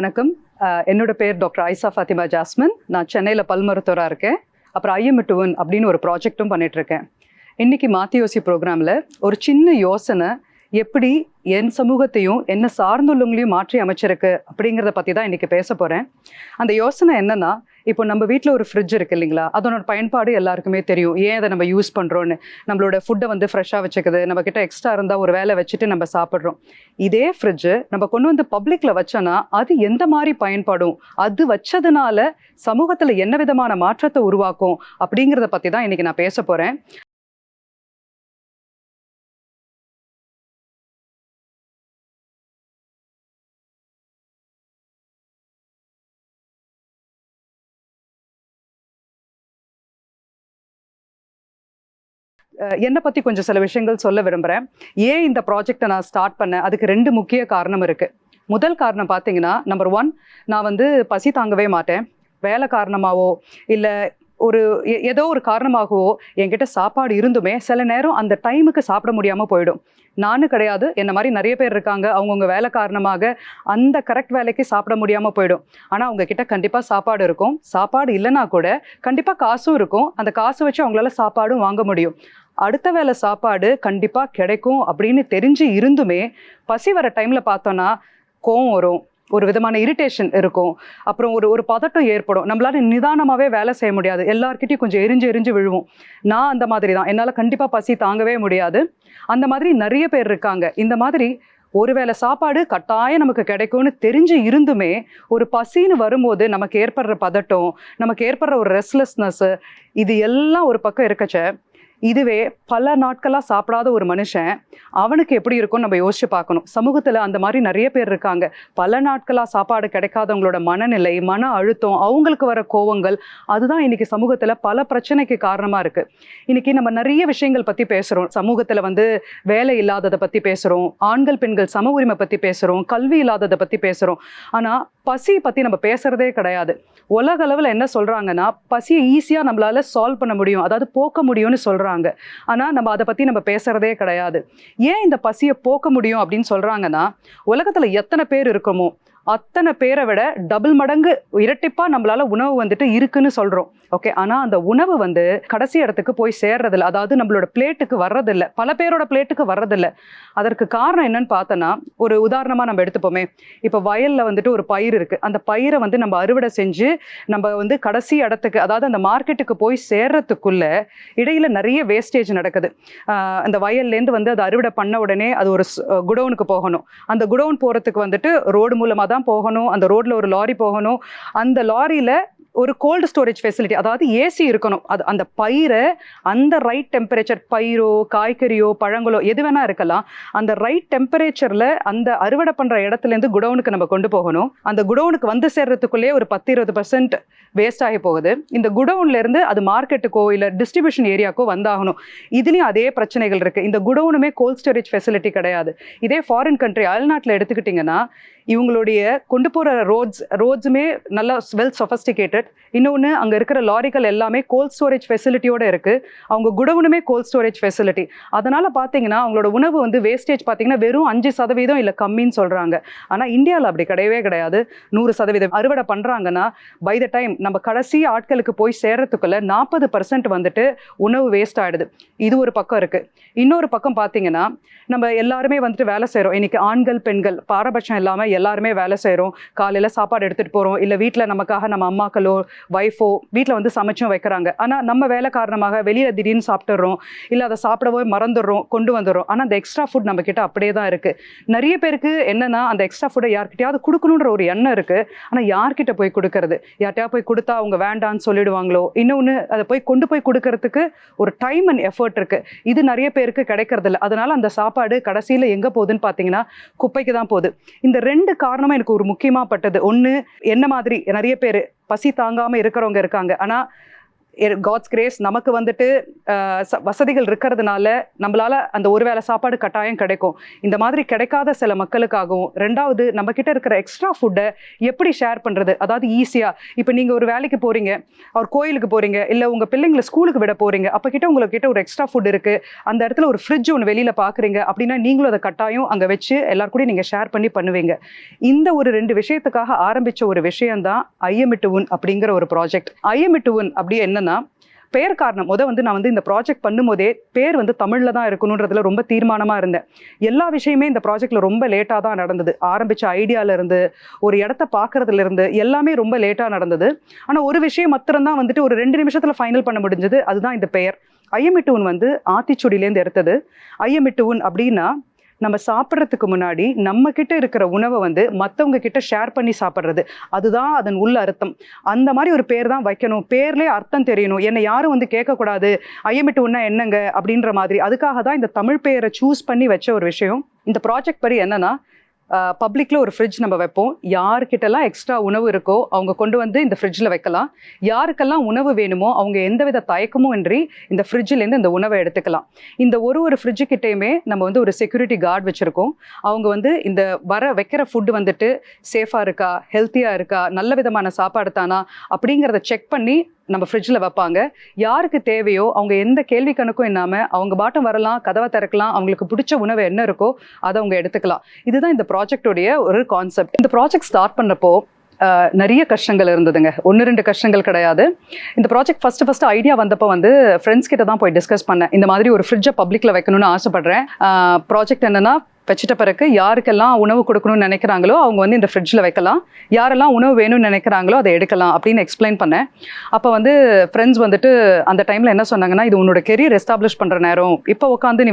வணக்கம். என்னோட பேர் டாக்டர் ஐசா ஃபாத்திமா ஜாஸ்மின். நான் சென்னையில் பல் மருத்துவராக இருக்கேன். அப்புறம் ஐஎம் அப்படின்னு ஒரு ப்ராஜெக்டும் பண்ணிகிட்ருக்கேன். இன்றைக்கி மாற்றி யோசி ப்ரோக்ராமில் ஒரு சின்ன யோசனை எப்படி என் சமூகத்தையும் என்ன சார்ந்துள்ளவங்களையும் மாற்றி அமைச்சிருக்கு அப்படிங்கிறத பற்றி தான் இன்றைக்கி பேச போகிறேன். அந்த யோசனை என்னென்னா, இப்போ நம்ம வீட்டில் ஒரு ஃப்ரிட்ஜ் இருக்குது இல்லைங்களா, அதனோட பயன்பாடு எல்லாருக்குமே தெரியும். ஏன் அதை நம்ம யூஸ் பண்ணுறோன்னு. நம்மளோட ஃபுட்டை வந்து ஃப்ரெஷ்ஷாக வச்சுக்குது, நம்மக்கிட்ட எக்ஸ்ட்ரா இருந்தால் ஒரு வேலை வச்சுட்டு நம்ம சாப்பிட்றோம். இதே ஃப்ரிட்ஜு நம்ம கொண்டு வந்து பப்ளிக்கில் வச்சோன்னா அது எந்த மாதிரி பயன்படும், அது வச்சதுனால சமூகத்தில் என்ன விதமான மாற்றத்தை உருவாக்கும் அப்படிங்கிறத பற்றி தான் இன்றைக்கி நான் பேச போகிறேன். என்னை பற்றி கொஞ்சம் சில விஷயங்கள் சொல்ல விரும்புகிறேன். ஏன் இந்த ப்ராஜெக்டை நான் ஸ்டார்ட் பண்ணேன், அதுக்கு 2 முக்கிய காரணம் இருக்குது. முதல் காரணம் பார்த்தீங்கன்னா, நம்பர் 1, நான் வந்து பசி தாங்கவே மாட்டேன். வேலை காரணமாகவோ இல்லை ஏதோ ஒரு காரணமாகவோ என்கிட்ட சாப்பாடு இருந்துமே சில நேரம் அந்த டைமுக்கு சாப்பிட முடியாமல் போயிடும். நானும் கிடையாது, என்ன மாதிரி நிறைய பேர் இருக்காங்க. அவங்கவுங்க வேலை காரணமாக அந்த கரெக்ட் வேலைக்கு சாப்பிட முடியாமல் போயிடும். ஆனால் அவங்கக்கிட்ட கண்டிப்பாக சாப்பாடு இருக்கும். சாப்பாடு இல்லைன்னா கூட கண்டிப்பாக காசும் இருக்கும். அந்த காசு வச்சு அவங்களால சாப்பாடும் வாங்க முடியும். அடுத்த வேளை சாப்பாடு கண்டிப்பாக கிடைக்கும் அப்படின்னு தெரிஞ்சு இருந்துமே பசி வர டைமில் பார்த்தோன்னா கோவம் வரும், ஒரு விதமான இரிட்டேஷன் இருக்கும், அப்புறம் ஒரு பதட்டம் ஏற்படும். நம்மளால நிதானமாகவே வேலை செய்ய முடியாது. எல்லார்கிட்டையும் கொஞ்சம் எரிஞ்சு விழுவோம். நான் அந்த மாதிரி தான். என்னால் கண்டிப்பாக பசி தாங்கவே முடியாது. அந்த மாதிரி நிறைய பேர் இருக்காங்க. இந்த மாதிரி ஒருவேளை சாப்பாடு கட்டாயம் நமக்கு கிடைக்கும்னு தெரிஞ்சு இருந்துமே ஒரு பசின்னு வரும்போது நமக்கு ஏற்படுற பதட்டம், நமக்கு ஏற்படுற ஒரு ரெஸ்ட்லெஸ்னஸ், இது எல்லாம் ஒரு பக்கம் இருக்கச்ச, இதுவே பல நாட்களாக சாப்பிடாத ஒரு மனுஷன் அவனுக்கு எப்படி இருக்கும்னு நம்ம யோசிச்சு பார்க்கணும். சமூகத்தில் அந்த மாதிரி நிறைய பேர் இருக்காங்க. பல நாட்களாக சாப்பாடு கிடைக்காதவங்களோட மனநிலை, மன அழுத்தம், அவங்களுக்கு வர கோவங்கள், அதுதான் இன்னைக்கு சமூகத்தில் பல பிரச்சனைக்கு காரணமாக இருக்குது. இன்னைக்கு நம்ம நிறைய விஷயங்கள் பற்றி பேசுகிறோம். சமூகத்தில் வந்து வேலை இல்லாததை பற்றி பேசுகிறோம், ஆண்கள் பெண்கள் சம உரிமை பற்றி பேசுகிறோம், கல்வி இல்லாததை பற்றி பேசுகிறோம். ஆனால் பசியை பற்றி நம்ம பேசுகிறதே கிடையாது. உலக அளவில் என்ன சொல்கிறாங்கன்னா, பசியை ஈஸியாக நம்மளால சால்வ் பண்ண முடியும், அதாவது போக்க முடியும்னு சொல்கிறாங்க. ஆனால் நம்ம அதை பற்றி நம்ம பேசுகிறதே கிடையாது. ஏன் இந்த பசியை போக்க முடியும் அப்படின்னு சொல்கிறாங்கன்னா, உலகத்தில் எத்தனை பேர் இருக்கோமோ அத்தனை பேரை விட டபுள் மடங்கு இரட்டிப்பாக நம்மளால உணவு வந்துட்டு இருக்குன்னு சொல்கிறோம். ஓகே, ஆனால் அந்த உணவு வந்து கடைசி இடத்துக்கு போய் சேர்றதில்ல, அதாவது நம்மளோட பிளேட்டுக்கு வர்றதில்லை, பல பேரோட பிளேட்டுக்கு வர்றதில்லை. அதற்கு காரணம் என்னன்னு பார்த்தோன்னா, ஒரு உதாரணமாக நம்ம எடுத்துப்போமே. இப்போ வயலில் வந்துட்டு ஒரு பயிர் இருக்குது. அந்த பயிரை வந்து நம்ம அறுவடை செஞ்சு நம்ம வந்து கடைசி இடத்துக்கு, அதாவது அந்த மார்க்கெட்டுக்கு போய் சேர்றதுக்குள்ள இடையில நிறைய வேஸ்டேஜ் நடக்குது. அந்த வயல்லேருந்து வந்து அதை அறுவடை பண்ண உடனே அது ஒரு குடவுனுக்கு போகணும். அந்த குடவுன் போகிறதுக்கு வந்துட்டு ரோடு மூலமாக தான் போகணும். அந்த ரோட்ல ஒரு லாரி போகணும். அந்த லாரியில ஒரு கோல்டு ஸ்டோரேஜ் ஃபெசிலிட்டி, அதாவது ஏசி இருக்கணும். அது அந்த பயிரை அந்த ரைட் டெம்பரேச்சர், பயிரோ காய்கறியோ பழங்களோ எது வேணா இருக்கலாம், அந்த ரைட் டெம்பரேச்சர்ல அந்த அறுவடை பண்ற இடத்துலேருந்து குடவுனுக்கு நம்ம கொண்டு போகணும். அந்த குடவுனுக்கு வந்து சேர்றதுக்குள்ளே ஒரு 10-20% வேஸ்ட் ஆகி போகுது. இந்த குடவுன்ல இருந்து அது மார்க்கெட்டுக்கோ இல்லை டிஸ்ட்ரிபியூஷன் ஏரியாக்கோ வந்தாகணும். இதுலேயும் அதே பிரச்சனைகள் இருக்குது. இந்த குடவுனுமே கோல்ட் ஸ்டோரேஜ் ஃபெசிலிட்டி கிடையாது. இதே ஃபாரின் கண்ட்ரி அயல்நாட்டில் எடுத்துக்கிட்டிங்கன்னா, இவங்களுடைய கொண்டு போகிற ரோட்ஸுமே நல்லா வெல் சொஃபஸ்டிகேட்டட். இன்னொன்று, அங்கே இருக்கிற லாரிகள் எல்லாமே கோல்ட் ஸ்டோரேஜ் ஃபெசிலிட்டியோடு இருக்குது. அவங்க குடவுனுமே கோல்ட் ஸ்டோரேஜ் ஃபெசிலிட்டி. அதனால் பார்த்தீங்கன்னா அவங்களோட உணவு வந்து வேஸ்டேஜ் பார்த்தீங்கன்னா வெறும் 5% இல்லை கம்மின்னு சொல்கிறாங்க. ஆனால் இந்தியாவில் அப்படி கிடையவே கிடையாது. 100% அறுவடை பண்ணுறாங்கன்னா பை த டைம் நம்ம கடைசி ஆட்களுக்கு போய் சேர்றதுக்குள்ள 40% வந்துட்டு உணவு வேஸ்ட் ஆகிடுது. இது ஒரு பக்கம் இருக்குது. இன்னொரு பக்கம் பார்த்தீங்கன்னா, நம்ம எல்லாருமே வந்துட்டு வேலை செய்கிறோம். இன்றைக்கி ஆண்கள் பெண்கள் பாரபட்சம் இல்லாமல் எல்லாருமே வேலை செய்கிறோம். காலையில் சாப்பாடு எடுத்துகிட்டு போகிறோம், இல்லை வீட்டில் நமக்காக நம்ம அம்மாக்களோ ஒய்ஃபோ வீட்டில் வந்து சமைச்சும் வைக்கிறாங்க. ஆனால் நம்ம வேலை காரணமாக வெளியில் திடீர்னு சாப்பிட்டுறோம், இல்லை அதை சாப்பிடவே மறந்துடுறோம், கொண்டு வந்துடுறோம். ஆனால் அந்த எக்ஸ்ட்ரா ஃபுட் நம்மக்கிட்ட அப்படியே தான் இருக்குது. நிறைய பேருக்கு என்னென்னா, அந்த எக்ஸ்ட்ரா ஃபுட்டை யார்கிட்டையாவது கொடுக்கணுன்ற ஒரு எண்ணம் இருக்குது. ஆனால் யார்கிட்ட போய் கொடுக்கறது, யார்கிட்டயா போய் கொடுத்தா அவங்க வேண்டான்னு சொல்லிடுவாங்களோ. இன்னொன்று, அதை போய் கொண்டு போய் கொடுக்கறதுக்கு ஒரு டைம் அண்ட் எஃபர்ட் இருக்குது. இது நிறைய பேருக்கு கிடைக்கிறதில்ல. அதனால் அந்த சாப்பாடு கடைசியில் எங்கே போகுதுன்னு பார்த்தீங்கன்னா குப்பைக்கு தான் போகுது. இந்த 2 காரணமும் எனக்கு ஒரு முக்கியமாக பட்டது. ஒன்று, என்ன மாதிரி நிறைய பேர் பசி தாங்காமல் இருக்கிறவங்க இருக்காங்க. ஆனால் காட்ஸ் கிரேஸ் நமக்கு வந்துட்டு வசதிகள் இருக்கிறதுனால நம்மளால அந்த ஒரு வேளை சாப்பாடு கட்டாயம் கிடைக்கும். இந்த மாதிரி கிடைக்காத சில மக்களுக்காகவும், ரெண்டாவது நம்ம கிட்ட இருக்கிற எக்ஸ்ட்ரா ஃபுட்டை எப்படி ஷேர் பண்றது, அதாவது ஈஸியா இப்போ நீங்க ஒரு வேலைக்கு போறீங்க, ஒரு கோயிலுக்கு போறீங்க, இல்ல உங்க பிள்ளைங்களை ஸ்கூலுக்கு விட போறீங்க, அப்ப கிட்ட உங்களுக்கு ஒரு எக்ஸ்ட்ரா ஃபுட் இருக்கு, அந்த இடத்துல ஒரு ஃப்ரிட்ஜ் ஒன்று வெளியில பாக்குறீங்க அப்படின்னா நீங்களும் அதை கட்டாயம் அங்க வச்சு எல்லாரும் கூட நீங்க ஷேர் பண்ணி பண்ணுவீங்க. இந்த ஒரு 2 விஷயத்துக்காக ஆரம்பிச்ச ஒரு விஷயம் தான் ஐஎம்இ உன் அப்படிங்கிற ஒரு ப்ராஜெக்ட். ஐஎம்இ உன் அப்படி என்னன்னா பேர் காரணம் நான் இந்த ப்ராஜெக்ட் பண்ணும்போதே பேர் தமிழ்ல தான் இருக்கணும்ன்றதுல ரொம்ப தீர்மானமா இருந்தேன். எல்லா விஷயமே இந்த ப்ராஜெக்ட்ல ரொம்ப லேட்டா தான் நடந்தது. ஆரம்பிச்ச ஐடியால இருந்து ஒரு இடத்த பாக்குறதுல இருந்து எல்லாமே ரொம்ப லேட்டா நடந்தது. ஆனா ஒரு விஷயம் மாத்திரம் தான் ஒரு 2 நிமிஷத்துல ஃபைனல் பண்ண முடிஞ்சது. அதுதான் இந்த பெயர். ஐஎம்இ உன் ஆத்திச்சூடியிலேருந்து எடுத்தது. ஐஎம்இ உன் அப்படின்னா நம்ம சாப்பிட்றதுக்கு முன்னாடி நம்ம கிட்ட இருக்கிற உணவை மற்றவங்க கிட்ட ஷேர் பண்ணி சாப்பிட்றது, அதுதான் அதன் உள்ள அர்த்தம். அந்த மாதிரி ஒரு பேர் தான் வைக்கணும். பேர்லேயே அர்த்தம் தெரியணும். என்னை யாரும் கேட்கக்கூடாது ஐஎம்இ உன்னா என்னங்க அப்படின்ற மாதிரி. அதுக்காக தான் இந்த தமிழ் பெயரை சூஸ் பண்ணி வச்ச ஒரு விஷயம். இந்த ப்ராஜெக்ட் படி என்னன்னா, பப்ளிக்ல ஒரு ஃப்ரிட்ஜ் நம்ம வைப்போம். யாருக்கிட்டலாம் எக்ஸ்ட்ரா உணவு இருக்கோ அவங்க கொண்டு இந்த ஃப்ரிட்ஜில் வைக்கலாம். யாருக்கெல்லாம் உணவு வேணுமோ அவங்க எந்தவித தயக்கமும் இன்றி இந்த ஃப்ரிட்ஜிலேருந்து இந்த உணவை எடுத்துக்கலாம். இந்த ஒரு ஃப்ரிட்ஜு கிட்டேயுமே நம்ம ஒரு செக்யூரிட்டி கார்டு வச்சுருக்கோம். அவங்க இந்த வைக்கிற ஃபுட்டு சேஃபாக இருக்கா, ஹெல்த்தியாக இருக்கா, நல்ல விதமான சாப்பாடு தானா அப்படிங்கிறத செக் பண்ணி நம்ம ஃப்ரிட்ஜில் வைப்பாங்க. யாருக்கு தேவையோ அவங்க எந்த கேள்வி கணக்கும் இல்லாமல் அவங்க பாட்டம் வரலாம், கதவை திறக்கலாம், அவங்களுக்கு பிடிச்ச உணவு என்ன இருக்கோ அதை அவங்க எடுத்துக்கலாம். இதுதான் இந்த ப்ராஜெக்டோடைய ஒரு கான்செப்ட். இந்த ப்ராஜெக்ட் ஸ்டார்ட் பண்ணுறப்போ நிறைய கஷ்டங்கள் இருந்ததுங்க. 1-2 கஷ்டங்கள் கிடையாது. இந்த ப்ராஜெக்ட் ஃபர்ஸ்ட் ஐடியா வந்தப்போ ஃப்ரெண்ட்ஸ் கிட்ட தான் போய் டிஸ்கஸ் பண்ணேன். இந்த மாதிரி ஒரு ஃப்ரிட்ஜை பப்ளிக்ல வைக்கணும்னு ஆசைப்படுறேன். ப்ராஜெக்ட் என்னன்னா, வச்சிட்ட பிறகு யாருக்கெல்லாம் உணவு கொடுக்கணும்னு நினைக்கிறாங்களோ அவங்க இந்த ஃப்ரிட்ஜில் வைக்கலாம், யாரெல்லாம் உணவு வேணும்னு நினைக்கிறாங்களோ அதை எடுக்கலாம் அப்படின்னு எக்ஸ்பிளைன் பண்ணேன். அப்போ ஃப்ரெண்ட்ஸ் அந்த டைமில் என்ன சொன்னாங்கன்னா, இது உன்னோட கெரியர் எஸ்டாப்ளிஷ் பண்ணுற நேரம், இப்போ உட்காந்து நீ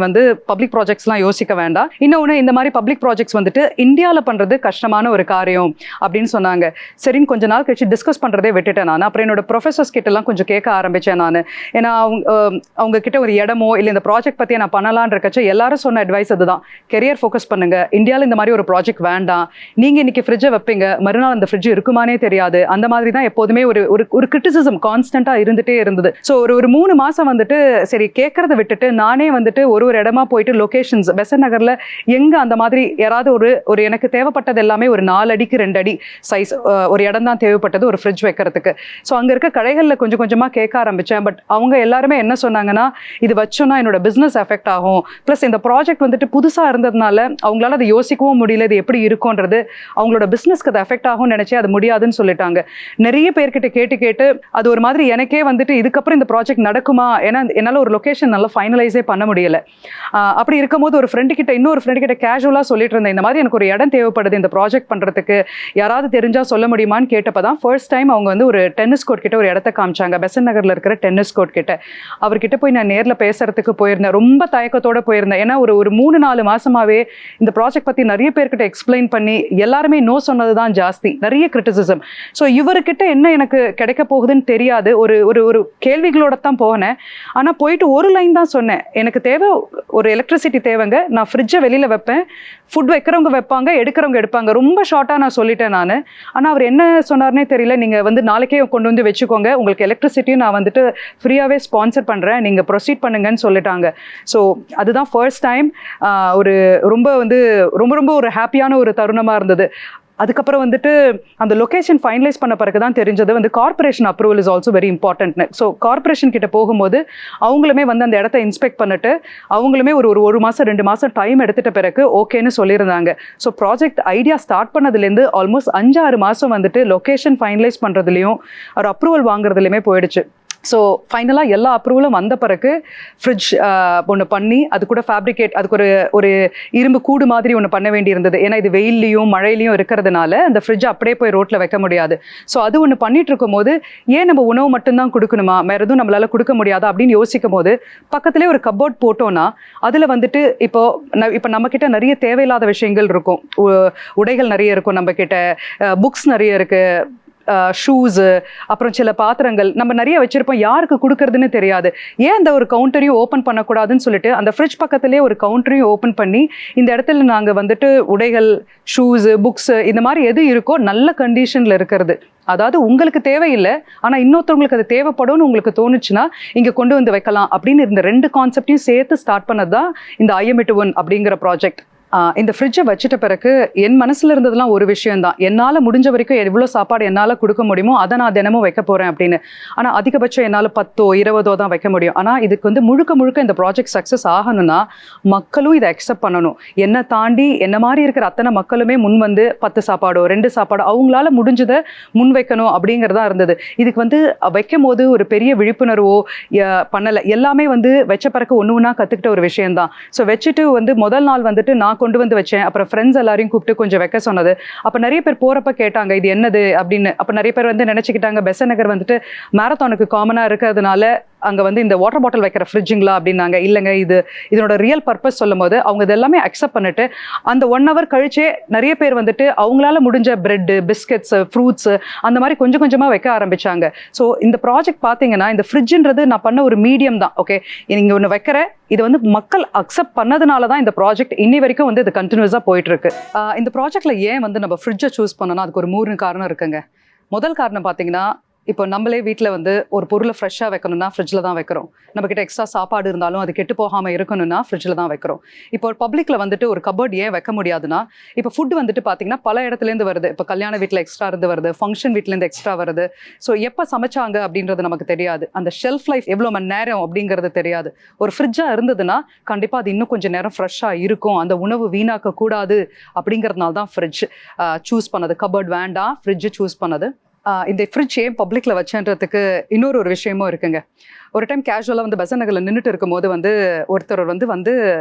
பப்ளிக் ப்ராஜெக்ட்ஸ்லாம் யோசிக்க வேண்டாம். இன்னொன்று, இந்த மாதிரி பப்ளிக் ப்ராஜெக்ட்ஸ் இந்தியாவில் பண்ணுறது கஷ்டமான ஒரு காரியம் அப்படின்னு சொன்னாங்க. சரின்னு கொஞ்ச நாள் கழிச்சு டிஸ்கஸ் பண்ணுறதே விட்டுட்டேன் நான். அப்புறம் என்னோட ப்ரொஃபஸர்ஸ் கிட்டலாம் கொஞ்சம் கேட்க ஆரம்பித்தேன் நான். ஏன்னா அவங்க கிட்ட ஒரு இடமோ இல்லை இந்த ப்ராஜெக்ட் பற்றி நான் பண்ணலான் இருக்கச்சு எல்லாரும் சொன்ன அட்வைஸ் அதுதான், கெரியர் ஃபோக்கஸ் பண்ணுங்க, இந்தியாவில் இந்த மாதிரி ஒரு ப்ராஜெக்ட் வேண்டாம், நீங்க இன்னைக்கு ஃப்ரிட்ஜை வைப்பீங்க, மறுநாள் அந்த ஃப்ரிட்ஜ் இருக்குமானே தெரியாது, அந்த மாதிரி தான் எப்போதுமே ஒரு கிரிட்டிசிசம் கான்ஸ்டன்டா இருந்துட்டே இருந்தது. ஸோ ஒரு 3 மாசம் சரி கேட்கறத விட்டுட்டு நானே ஒரு இடமா போயிட்டு லொகேஷன்ஸ் பெசன்ட் நகர்ல எங்க அந்த மாதிரி யாராவது ஒரு எனக்கு தேவைப்பட்டது எல்லாமே ஒரு 4 அடிக்கு 2 அடி சைஸ் ஒரு இடம் தான் தேவைப்பட்டது ஒரு ஃப்ரிட்ஜ் வைக்கிறதுக்கு. ஸோ அங்க இருக்க கடைகளில் கொஞ்சம் கொஞ்சமா கேட்க ஆரம்பிச்சேன். பட் அவங்க எல்லாருமே என்ன சொன்னாங்கன்னா, இது வச்சோன்னா என்னோட பிசினஸ் எஃபெக்ட் ஆகும், பிளஸ் இந்த ப்ராஜெக்ட் புதுசா இருந்ததுனால அவங்களால அதை யோசிக்கவும் முடியல, இது எப்படி இருக்கும்ன்றது, அவங்களோட பிசினஸ்க்கு அது எஃபெக்ட் ஆகும் நினைச்சே அது முடியாதுன்னு சொல்லிட்டாங்க. நிறைய பேர்கிட்ட கேட்டு அது ஒரு மாதிரி எனக்கே இதுக்கப்புறம் இந்த ப்ராஜெக்ட் நடக்குமா, ஏன்னா என்னால் ஒரு லொகேஷன் நல்லா ஃபைனலைஸே பண்ண முடியல. அப்படி இருக்கும்போது இன்னொரு ஃப்ரெண்டு கிட்ட கேஷுவலா சொல்லிட்டு இருந்தேன், இந்த மாதிரி எனக்கு ஒரு இடம் தேவைப்படுது இந்த ப்ராஜெக்ட் பண்றதுக்கு, யாராவது தெரிஞ்சா சொல்ல முடியுமான்னு கேட்டப்பதான் ஃபர்ஸ்ட் டைம் அவங்க ஒரு டென்னிஸ் கோர்ட் கிட்ட ஒரு இடத்த காமிச்சாங்க, பெசன்ட் நகர்ல இருக்கிற டென்னிஸ் கோர்ட் கிட்ட. அவர்கிட்ட போய் நான் நேர்ல பேசுறதுக்கு போயிருந்தேன். ரொம்ப தயக்கத்தோட போயிருந்தேன். ஏன்னா ஒரு 3-4 மாசமாவே இந்த ப்ராஜெக்ட் பத்தி நிறைய பேர்கிட்ட எக்ஸ்பிளைன் பண்ணி எல்லாருமே நோ சொன்னதுதான் ஜாஸ்தி, நிறைய கிரிட்டிசிசம். ஸோ இவர்கிட்ட என்ன எனக்கு கிடைக்க போகுதுன்னு தெரியாது, ஒரு கேள்விகளோட தான் போனேன். ஆனா போயிட்டு ஒரு லைன் தான் சொன்னேன், எனக்கு தேவை ஒரு எலக்ட்ரிசிட்டி தேவைங்க, நான் ஃப்ரிட்ஜை வெளியில வைப்பேன், ஃபுட் வைக்கிறவங்க வைப்பாங்க, எடுக்கிறவங்க எடுப்பாங்க, ரொம்ப ஷார்ட்டா நான் சொல்லிட்டேன் நான். ஆனா அவர் என்ன சொன்னார்னே தெரியல, நீங்க நாளைக்கே கொண்டு வச்சுக்கோங்க, உங்களுக்கு எலக்ட்ரிசிட்டியும் நான் ஃப்ரீயாவே ஸ்பான்சர் பண்றேன், நீங்க ப்ரொசீட் பண்ணுங்கன்னு சொல்லிட்டாங்க. ஸோ அதுதான் ஃபர்ஸ்ட் டைம் ஒரு ரொம்ப ரொம்ப ரொம்ப ஒரு ஹாப்பியான ஒரு தருணமா இருந்தது. அதுக்கப்புறம் அந்த லொகேஷன் ஃபைனலைஸ் பண்ண பிறகு தான் தெரிஞ்சது corporation approval is also very இம்பார்ட்டன்ட்னு. ஸோ கார்பரேஷன் கிட்ட போகும்போது அவங்களுமே அந்த இடத்த இன்ஸ்பெக்ட் பண்ணிட்டு அவங்களுமே ஒரு மாதம் 2 மாதம் டைம் எடுத்துட்ட பிறகு ஓகேன்னு சொல்லியிருந்தாங்க. ஸோ ப்ராஜெக்ட் ஐடியா ஸ்டார்ட் பண்ணதுலேருந்து ஆல்மோஸ்ட் 5-6 மாதம் லொகேஷன் ஃபைனலைஸ் பண்ணுறதுலையும் ஒரு அப்ரூவல் வாங்குறதுலையுமே போயிடுச்சு. ஸோ ஃபைனலாக எல்லா அப்ரூவலும் வந்த பிறகு ஃப்ரிட்ஜ் ஒன்று பண்ணி அது கூட ஃபேப்ரிகேட், அதுக்கு ஒரு இரும்பு கூடு மாதிரி ஒன்று பண்ண வேண்டியிருந்தது. ஏன்னா இது வெயிலையும் மழையிலையும் இருக்கிறதுனால அந்த ஃப்ரிட்ஜ் அப்படியே போய் ரோட்டில் வைக்க முடியாது. ஸோ அது ஒன்று பண்ணிட்டு இருக்கும் போது ஏன் நம்ம உணவு மட்டும்தான் கொடுக்கணுமா, வேறு எதுவும் நம்மளால கொடுக்க முடியாதா அப்படின்னு யோசிக்கும் போது பக்கத்துலேயே ஒரு கப்போர்ட் போட்டோன்னா அதில் இப்போ நம்மக்கிட்ட நிறைய தேவையில்லாத விஷயங்கள் இருக்கும், உடைகள் நிறைய இருக்கும், நம்மக்கிட்ட புக்ஸ் நிறைய இருக்குது, ஷூஸு, அப்புறம் சில பாத்திரங்கள் நம்ம நிறைய வச்சிருப்போம், யாருக்கு கொடுக்கறதுன்னு தெரியாது. ஏன் அந்த ஒரு கவுண்டரையும் ஓப்பன் பண்ணக்கூடாதுன்னு சொல்லிட்டு அந்த ஃப்ரிட்ஜ் பக்கத்துலேயே ஒரு கவுண்டரையும் ஓப்பன் பண்ணி இந்த இடத்துல நாங்கள் வந்துட்டு உடைகள், ஷூஸு, புக்ஸு இந்த மாதிரி எது இருக்கோ நல்ல கண்டிஷனில் இருக்கிறது, அதாவது உங்களுக்கு தேவையில்லை ஆனால் இன்னொருத்தவங்களுக்கு அது தேவைப்படும்னு உங்களுக்கு தோணுச்சுன்னா இங்கே கொண்டு வந்து வைக்கலாம் அப்படின்னு இந்த 2 கான்செப்டையும் சேர்த்து ஸ்டார்ட் பண்ணது தான் இந்த IM@1 அப்படிங்கிற ப்ராஜெக்ட். இந்த ஃப்ரிட்ஜை வச்சுட்ட பிறகு என் மனசில் இருந்ததுலாம் ஒரு விஷயம் தான், என்னால் முடிஞ்ச வரைக்கும் எவ்வளோ சாப்பாடு என்னால் கொடுக்க முடியுமோ அதை நான் தினமும் வைக்க போகிறேன் அப்படின்னு. ஆனால் அதிகபட்சம் என்னால் 10 20 தான் வைக்க முடியும். ஆனால் இதுக்கு வந்து முழுக்க இந்த ப்ராஜெக்ட் சக்ஸஸ் ஆகணும்னா மக்களும் இதை அக்செப்ட் பண்ணணும். என்னை தாண்டி என்ன மாதிரி இருக்கிற அத்தனை மக்களுமே முன் வந்து 10 சாப்பாடோ 2 சாப்பாடோ அவங்களால முடிஞ்சதை முன் வைக்கணும் அப்படிங்கிறதா இருந்தது. இதுக்கு வந்து வைக்கும் போது ஒரு பெரிய விழிப்புணர்வோ பண்ணலை, எல்லாமே வந்து வச்ச பிறகு ஒன்று ஒன்றா கற்றுக்கிட்ட ஒரு விஷயம்தான். ஸோ வச்சுட்டு வந்து முதல் நாள் வந்துட்டு நான் கொண்டு வந்து வச்சேன், அப்புறம் ஃப்ரெண்ட்ஸ் எல்லாரையும் கூப்பிட்டு கொஞ்சம் வைக்க சொன்னது. அப்போ நிறைய பேர் போகிறப்ப கேட்டாங்க இது என்னது அப்படின்னு. அப்போ நிறைய பேர் வந்து நினச்சிக்கிட்டாங்க பெசன்ட் நகர் வந்துட்டு மேரத்தானுக்கு காமனாக இருக்கிறதுனால அங்கே வந்து இந்த வாட்டர் பாட்டில் வைக்கிற ஃப்ரிட்ஜுங்களா அப்படின்னாங்க. இல்லைங்க, இதனோட ரியல் பர்பஸ் சொல்லும் போது அவங்க இதெல்லாமே அக்செப்ட் பண்ணிட்டு அந்த 1 hour கழிச்சே நிறைய பேர் வந்துட்டு அவங்களால முடிஞ்ச பிரெட்டு, பிஸ்கெட்ஸு, ஃப்ரூட்ஸு அந்த மாதிரி கொஞ்சம் கொஞ்சமாக வைக்க ஆரம்பிச்சாங்க. ஸோ இந்த ப்ராஜெக்ட் பார்த்தீங்கன்னா இந்த ஃப்ரிட்ஜுன்றது நான் பண்ண ஒரு மீடியம் தான். ஓகே, நீங்கள் ஒன்று வைக்கிற இது வந்து மக்கள் அக்செப்ட் பண்ணதுனால தான் இந்த ப்ராஜெக்ட் இன்னி வரைக்கும் வந்து இது கண்டினியூஸாக போயிட்டு இருக்கு. இந்த ப்ராஜெக்ட்ல ஏன் வந்து நம்ம ஃப்ரிட்ஜை சூஸ் பண்ணணும், அதுக்கு ஒரு 3 காரணம் இருக்குங்க. முதல் காரணம் பார்த்தீங்கன்னா, இப்போ நம்மளே வீட்டில் வந்து ஒரு பொருளை ஃப்ரெஷ்ஷாக வைக்கணும்னா ஃப்ரிட்ஜில் தான் வைக்கிறோம். நம்மக்கிட்ட எக்ஸ்ட்ரா சாப்பாடு இருந்தாலும் அது கெட்டு போகாமல் இருக்கணும்னா ஃப்ரிட்ஜில் தான் வைக்கிறோம். இப்போ பப்ளிக்கில் வந்துட்டு ஒரு கபோர்ட் ஏன் வைக்க முடியாதுன்னா, இப்போ ஃபுட் வந்துட்டு பார்த்தீங்கன்னா பல இடத்துலேருந்து வருது. இப்போ கல்யாண வீட்டில் எக்ஸ்ட்ரா இருந்து வருது, ஃபங்க்ஷன் வீட்டிலேருந்து எக்ஸ்ட்ரா வருது. ஸோ எப்போ சமைச்சாங்க அப்படின்றது நமக்கு தெரியாது, அந்த ஷெல்ஃப் லைஃப் எவ்வளோ மணி நேரம் அப்படிங்கிறது தெரியாது. ஒரு ஃப்ரிட்ஜாக இருந்ததுன்னா கண்டிப்பாக அது இன்னும் கொஞ்சம் நேரம் ஃப்ரெஷ்ஷாக இருக்கும், அந்த உணவு வீணாக்கக்கூடாது அப்படிங்கிறதுனால தான் ஃப்ரிட்ஜ் சூஸ் பண்ணது. கபோர்ட் வேண்டாம், ஃப்ரிட்ஜ் சூஸ் பண்ணது. இந்த ஃப்ரிட்ஜ் ஏன் பப்ளிக்கில் வச்சேன்றதுக்கு இன்னொரு விஷயமும் இருக்குங்க. ஒரு டைம் கேஷுவலாக வந்து பெசன்ட் நகரில் நின்றுட்டு இருக்கும்போது வந்து ஒருத்தர் வந்து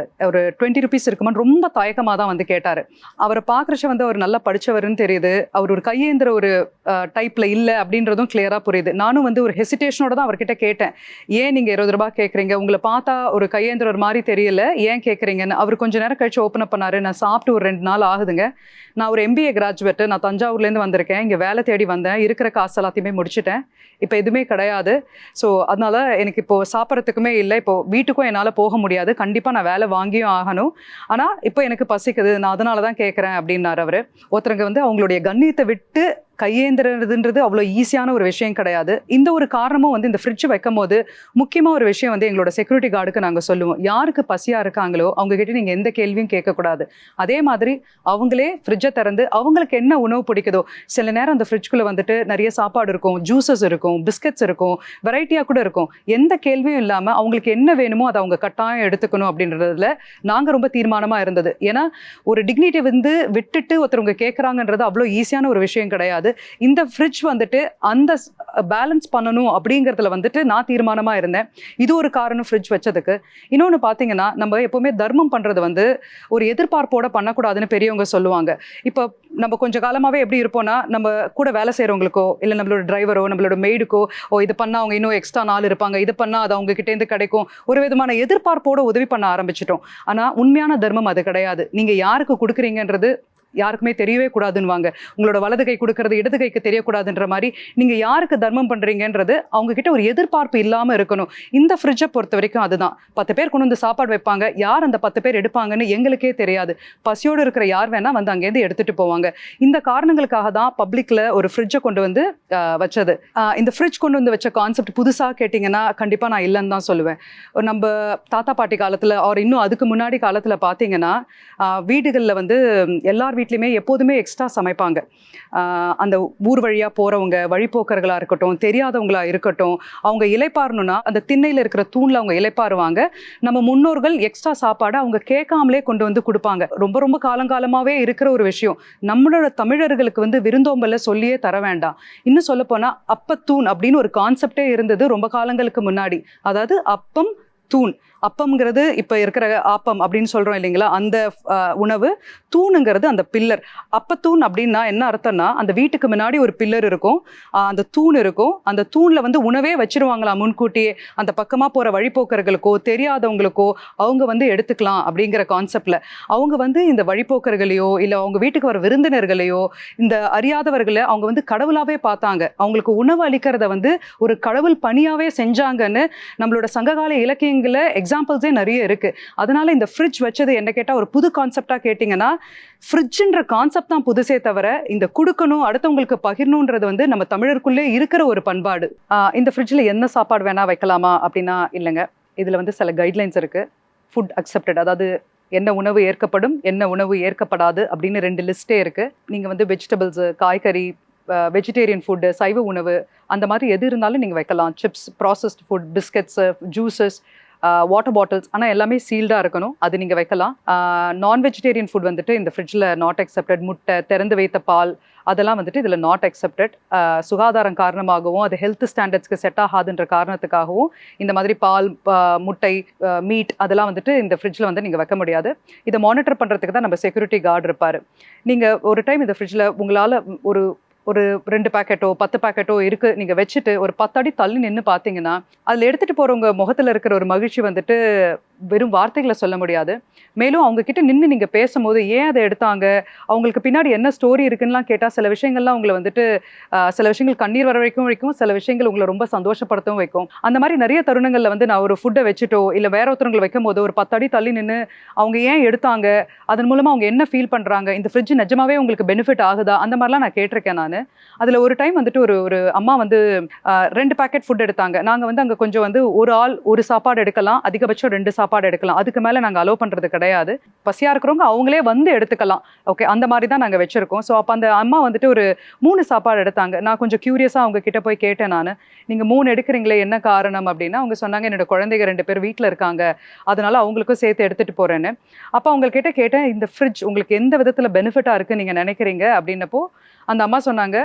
ஒரு 20 rupees இருக்குமான்னு ரொம்ப தயக்கமாக தான் வந்து கேட்டார். அவரை பார்க்குறச்ச வந்து அவர் நல்லா படித்தவர்னு தெரியுது, அவர் ஒரு கையேந்திர ஒரு டைப்பில் இல்லை அப்படின்றதும் கிளியராக புரியுது. நானும் வந்து ஒரு ஹெசிடேஷனோட தான் அவர்கிட்ட கேட்டேன், ஏன் நீங்கள் 20 ரூபாய் கேட்குறீங்க, உங்களை பார்த்தா ஒரு கையேந்திரர் மாதிரி தெரியல, ஏன் கேட்குறீங்கன்னு. அவர் கொஞ்சம் நேரம் கழிச்சு ஓப்பன் அப் பண்ணார். நான் சாப்பிட்டு ஒரு 2 நாள் ஆகுதுங்க, நான் ஒரு MBA கிராஜுவேட்டு, நான் தஞ்சாவூர்லேருந்து வந்திருக்கேன், இங்கே வேலை தேடி வந்தேன், இருக்கிற காசு எல்லாத்தையுமே முடிச்சுட்டேன், இப்போ எதுவுமே கிடையாது. ஸோ அதனால எனக்கு இப்போது சாப்பிட்றதுக்குமே இல்லை, இப்போது வீட்டுக்கும் என்னால் போக முடியாது, கண்டிப்பாக நான் வேலை வாங்கியும் ஆகணும், ஆனால் இப்போ எனக்கு பசிக்குது, நான் அதனால தான் கேட்குறேன் அப்படின்னாரு அவர். ஒருத்தருங்க வந்து அவங்களுடைய கண்ணியத்தை விட்டு கையேந்திரதுன்றது அவ்வளோ ஈஸியான ஒரு விஷயம் கிடையாது. இந்த ஒரு காரணமும் வந்து இந்த ஃப்ரிட்ஜ் வைக்கும் போது முக்கியமாக ஒரு விஷயம் வந்து எங்களோட செக்யூரிட்டி கார்டுக்கு நாங்கள் சொல்லுவோம், யாருக்கு பசியாக இருக்காங்களோ அவங்ககிட்ட நீங்கள் எந்த கேள்வியும் கேட்கக்கூடாது. அதே மாதிரி அவங்களே ஃப்ரிட்ஜை திறந்து அவங்களுக்கு என்ன உணவு பிடிக்குதோ, சில நேரம் அந்த ஃப்ரிட்ஜ்குள்ளே வந்துட்டு நிறைய சாப்பாடு இருக்கும், ஜூஸஸ் இருக்கும், பிஸ்கட்ஸ் இருக்கும், வெரைட்டியாக கூட இருக்கும், எந்த கேள்வியும் இல்லாமல் அவங்களுக்கு என்ன வேணுமோ அதை அவங்க கட்டாயம் எடுத்துக்கணும் அப்படின்றதுல நாங்கள் ரொம்ப தீர்மானமாக இருந்தது. ஏன்னா ஒரு டிக்னிட்டி வந்து விட்டுட்டு ஒருத்தவங்க கேட்குறாங்கன்றது அவ்வளோ ஈஸியான ஒரு விஷயம் கிடையாது. இந்த ஃப்ரிட்ஜ் வந்துட்டு அந்த பேலன்ஸ் பண்ணணும் அப்படிங்கிறதுல வந்துட்டு நான் தீர்மானமா இருந்தேன். இது ஒரு காரணம் ஃப்ரிட்ஜ் வச்சதுக்கு. இன்னொன்று பார்த்தீங்கன்னா, நம்ம எப்பவுமே தர்மம் பண்றது வந்து ஒரு எதிர்பார்ப்போட பண்ணக்கூடாதுன்னு பெரியவங்க சொல்லுவாங்க. இப்போ நம்ம கொஞ்சம் காலமாவே எப்படி இருப்போம்னா, நம்ம கூட வேலை செய்யறவங்களுக்கோ இல்லை நம்மளோட டிரைவரோ நம்மளோட மெய்டுக்கோ, இது பண்ணா அவங்க இன்னும் எக்ஸ்ட்ரா நாள் இருப்பாங்க, இது பண்ணா அது அவங்க கிட்ட இருந்து கிடைக்கும், ஒரு விதமான எதிர்பார்ப்போட உதவி பண்ண ஆரம்பிச்சிட்டோம். ஆனா உண்மையான தர்மம் அது கிடையாது. நீங்க யாருக்கு கொடுக்குறீங்கன்றது யாருக்குமே தெரியவே கூடாதுன்னுவாங்க. உங்களோட வலது கை கொடுக்கறது இடது கைக்கு தெரியக்கூடாதுன்ற மாதிரி நீங்க யாருக்கு தர்மம் பண்றீங்கன்றது அவங்க கிட்ட ஒரு எதிர்பார்ப்பு இல்லாம இருக்கணும். இந்த ஃப்ரிட்ஜை பொறுத்த வரைக்கும் அதுதான். 10 பேர் கொண்டு வந்து சாப்பாடு வைப்பாங்க, யார் அந்த 10 பேர் எடுப்பாங்கன்னு எங்களுக்கே தெரியாது. பசியோடு இருக்கிற யார் வேணா வந்து அங்கேருந்து எடுத்துட்டு போவாங்க. இந்த காரணங்களுக்காக தான் பப்ளிக்ல ஒரு ஃப்ரிட்ஜை கொண்டு வந்து வச்சது. இந்த ஃப்ரிட்ஜ் கொண்டு வந்து வச்ச கான்செப்ட் புதுசா கேட்டீங்கன்னா கண்டிப்பா நான் இல்லைன்னு தான் சொல்லுவேன். நம்ம தாத்தா பாட்டி காலத்துல ஒரு இன்னும் அதுக்கு முன்னாடி காலத்துல பாத்தீங்கன்னா வீடுகளில் வந்து எல்லார் வீட்லையுமே எப்போதுமே எக்ஸ்ட்ரா சமைப்பாங்க. அந்த ஊர் வழியாக போகிறவங்க, வழிபோக்கர்களாக இருக்கட்டும், தெரியாதவங்களா இருக்கட்டும், அவங்க இலைப்பாறணும்னா அந்த திண்ணையில் இருக்கிற தூணில் அவங்க இலைப்பாருவாங்க. நம்ம முன்னோர்கள் எக்ஸ்ட்ரா சாப்பாடு அவங்க கேட்காமலே கொண்டு வந்து கொடுப்பாங்க. ரொம்ப ரொம்ப காலங்காலமாகவே இருக்கிற ஒரு விஷயம். நம்மளோட தமிழர்களுக்கு வந்து விருந்தோம்பல சொல்லியே தர வேண்டாம். இன்னும் சொல்லப்போனால் அப்பத்தூண் அப்படின்னு ஒரு கான்செப்டே இருந்தது ரொம்ப காலங்களுக்கு முன்னாடி. அதாவது அப்பம் தூண். அப்பம்ங்கிறது இப்போ இருக்கிற ஆப்பம் அப்படின்னு சொல்கிறோம் இல்லைங்களா, அந்த உணவு. தூணுங்கிறது அந்த பில்லர். அப்பத்தூண் அப்படின்னா என்ன அர்த்தம்னா, அந்த வீட்டுக்கு முன்னாடி ஒரு பில்லர் இருக்கும், அந்த தூண் இருக்கும். அந்த தூணில் வந்து உணவே வச்சிருவாங்களாம் முன்கூட்டியே. அந்த பக்கமாக போகிற வழிபோக்கர்களுக்கோ தெரியாதவங்களுக்கோ அவங்க வந்து எடுத்துக்கலாம் அப்படிங்கிற கான்செப்டில். அவங்க வந்து இந்த வழிபோக்கர்களையோ இல்லை அவங்க வீட்டுக்கு வர விருந்தினர்களையோ இந்த அறியாதவர்களை அவங்க வந்து கடவுளாகவே பார்த்தாங்க. அவங்களுக்கு உணவு அளிக்கிறத வந்து ஒரு கடவுள் பணியாகவே செஞ்சாங்கன்னு நம்மளோட சங்ககால இலக்கியங்களில் எக்ஸாம்பிள்ஸே நிறைய இருக்கு. அதனால இந்த ஃப்ரிட்ஜ் வச்சது என்ன கேட்டால் ஒரு புது கான்செப்டாக கேட்டிங்கன்னா, ஃப்ரிட்ஜுன்ற கான்செப்ட் தான் புதுசே தவிர இந்த கொடுக்கணும் அடுத்தவங்களுக்கு பகிரணுன்றது வந்து நம்ம தமிழருக்குள்ளே இருக்கிற ஒரு பண்பாடு. இந்த ஃப்ரிட்ஜில் என்ன சாப்பாடு வேணா வைக்கலாமா அப்படின்னா இல்லைங்க. இதில் வந்து சில கைட்லைன்ஸ் இருக்கு. ஃபுட் அக்செப்டட், அதாவது என்ன உணவு ஏற்கப்படும் என்ன உணவு ஏற்கப்படாது அப்படின்னு 2 லிஸ்ட்டே இருக்கு. நீங்கள் வந்து வெஜிடபிள்ஸு, காய்கறி, வெஜிடேரியன் ஃபுட்டு, சைவ உணவு, அந்த மாதிரி எது இருந்தாலும் நீங்கள் வைக்கலாம். Chips, processed food, biscuits, juices, water bottles, ஆனால் எல்லாமே சீல்டாக இருக்கணும், அது நீங்கள் வைக்கலாம். நான் வெஜிடேரியன் ஃபுட் வந்துட்டு இந்த ஃப்ரிட்ஜில் நாட் அக்செப்டட். முட்டை, திறந்து வைத்த பால், அதெல்லாம் வந்துட்டு இதில் நாட் அக்செப்டட். சுகாதாரம் காரணமாகவும் அது ஹெல்த் ஸ்டாண்டர்ட்ஸ்க்கு செட் ஆகாதுன்ற காரணத்துக்காகவும் இந்த மாதிரி பால், முட்டை, மீட் அதெல்லாம் வந்துட்டு இந்த ஃப்ரிட்ஜில் வந்து நீங்கள் வைக்க முடியாது. இதை மானிட்டர் பண்ணுறதுக்கு தான் நம்ம செக்யூரிட்டி கார்டு இருப்பார். நீங்கள் ஒரு டைம் இந்த ஃப்ரிட்ஜில் உங்களால் ஒரு 2 பேக்கெட்டோ 10 பேக்கெட்டோ இருக்குது நீங்கள் வச்சுட்டு ஒரு 10 அடி தள்ளி நின்று பார்த்தீங்கன்னா அதில் எடுத்துகிட்டு போகிறவங்க முகத்தில் இருக்கிற ஒரு மகிழ்ச்சி வந்துட்டு வெறும் வார்த்தைகளை சொல்ல முடியாது. மேலும் அவங்க கிட்ட நின்று நீங்கள் பேசும்போது ஏன் அதை எடுத்தாங்க, அவங்களுக்கு பின்னாடி என்ன ஸ்டோரி இருக்குன்னுலாம் கேட்டால் சில விஷயங்கள்லாம் உங்களை வந்துட்டு சில விஷயங்கள் கண்ணீர் வர வைக்கும், சில விஷயங்கள் உங்களை ரொம்ப சந்தோஷப்படுத்தவும் வைக்கும். அந்த மாதிரி நிறைய தருணங்களில் வந்து நான் ஒரு ஃபுட்டை வச்சுட்டோ இல்லை வேற ஒருத்தவங்களை வைக்கும் போது ஒரு 10 அடி தள்ளி நின்று அவங்க ஏன் எடுத்தாங்க, அதன் மூலமாக அவங்க என்ன ஃபீல் பண்ணுறாங்க, இந்த ஃப்ரிட்ஜ் நிஜமாவே உங்களுக்கு பெனிஃபிட் ஆகுதா, அந்த மாதிரிலாம் நான் கேட்டிருக்கேன். நான் அதில் ஒரு டைம் வந்துட்டு ஒரு அம்மா வந்து 2 பேக்கெட் ஃபுட் எடுத்தாங்க. நாங்கள் வந்து அங்கே கொஞ்சம் வந்து ஒரு ஆள் ஒரு சாப்பாடு எடுக்கலாம், அதிகபட்சம் 2 சாப்பாடு எடுக்கலாம், அதுக்கு மேலே நாங்கள் அலோவ் பண்ணுறது கிடையாது. பசியாக இருக்கிறவங்க அவங்களே வந்து எடுத்துக்கலாம். ஓகே, அந்த மாதிரி தான் நாங்கள் வச்சுருக்கோம். ஸோ அப்போ அந்த அம்மா வந்துட்டு ஒரு 3 சாப்பாடு எடுத்தாங்க. நான் கொஞ்சம் க்யூரியஸாக அவங்க கிட்ட போய் கேட்டேன். நான் நீங்கள் 3 எடுக்கிறீங்களே என்ன காரணம் அப்படின்னா, அவங்க சொன்னாங்க என்னோட குழந்தைங்க 2 பேர் வீட்டில் இருக்காங்க, அதனால அவங்களுக்கும் சேர்த்து எடுத்துகிட்டு போகிறேன்னு. அப்போ அவங்கக்கிட்ட கேட்டேன், இந்த ஃப்ரிட்ஜ் உங்களுக்கு எந்த விதத்தில் பெனிஃபிட்டாக இருக்குன்னு நீங்கள் நினைக்கிறீங்க அப்படின்னப்போ அந்த அம்மா சொன்னாங்க,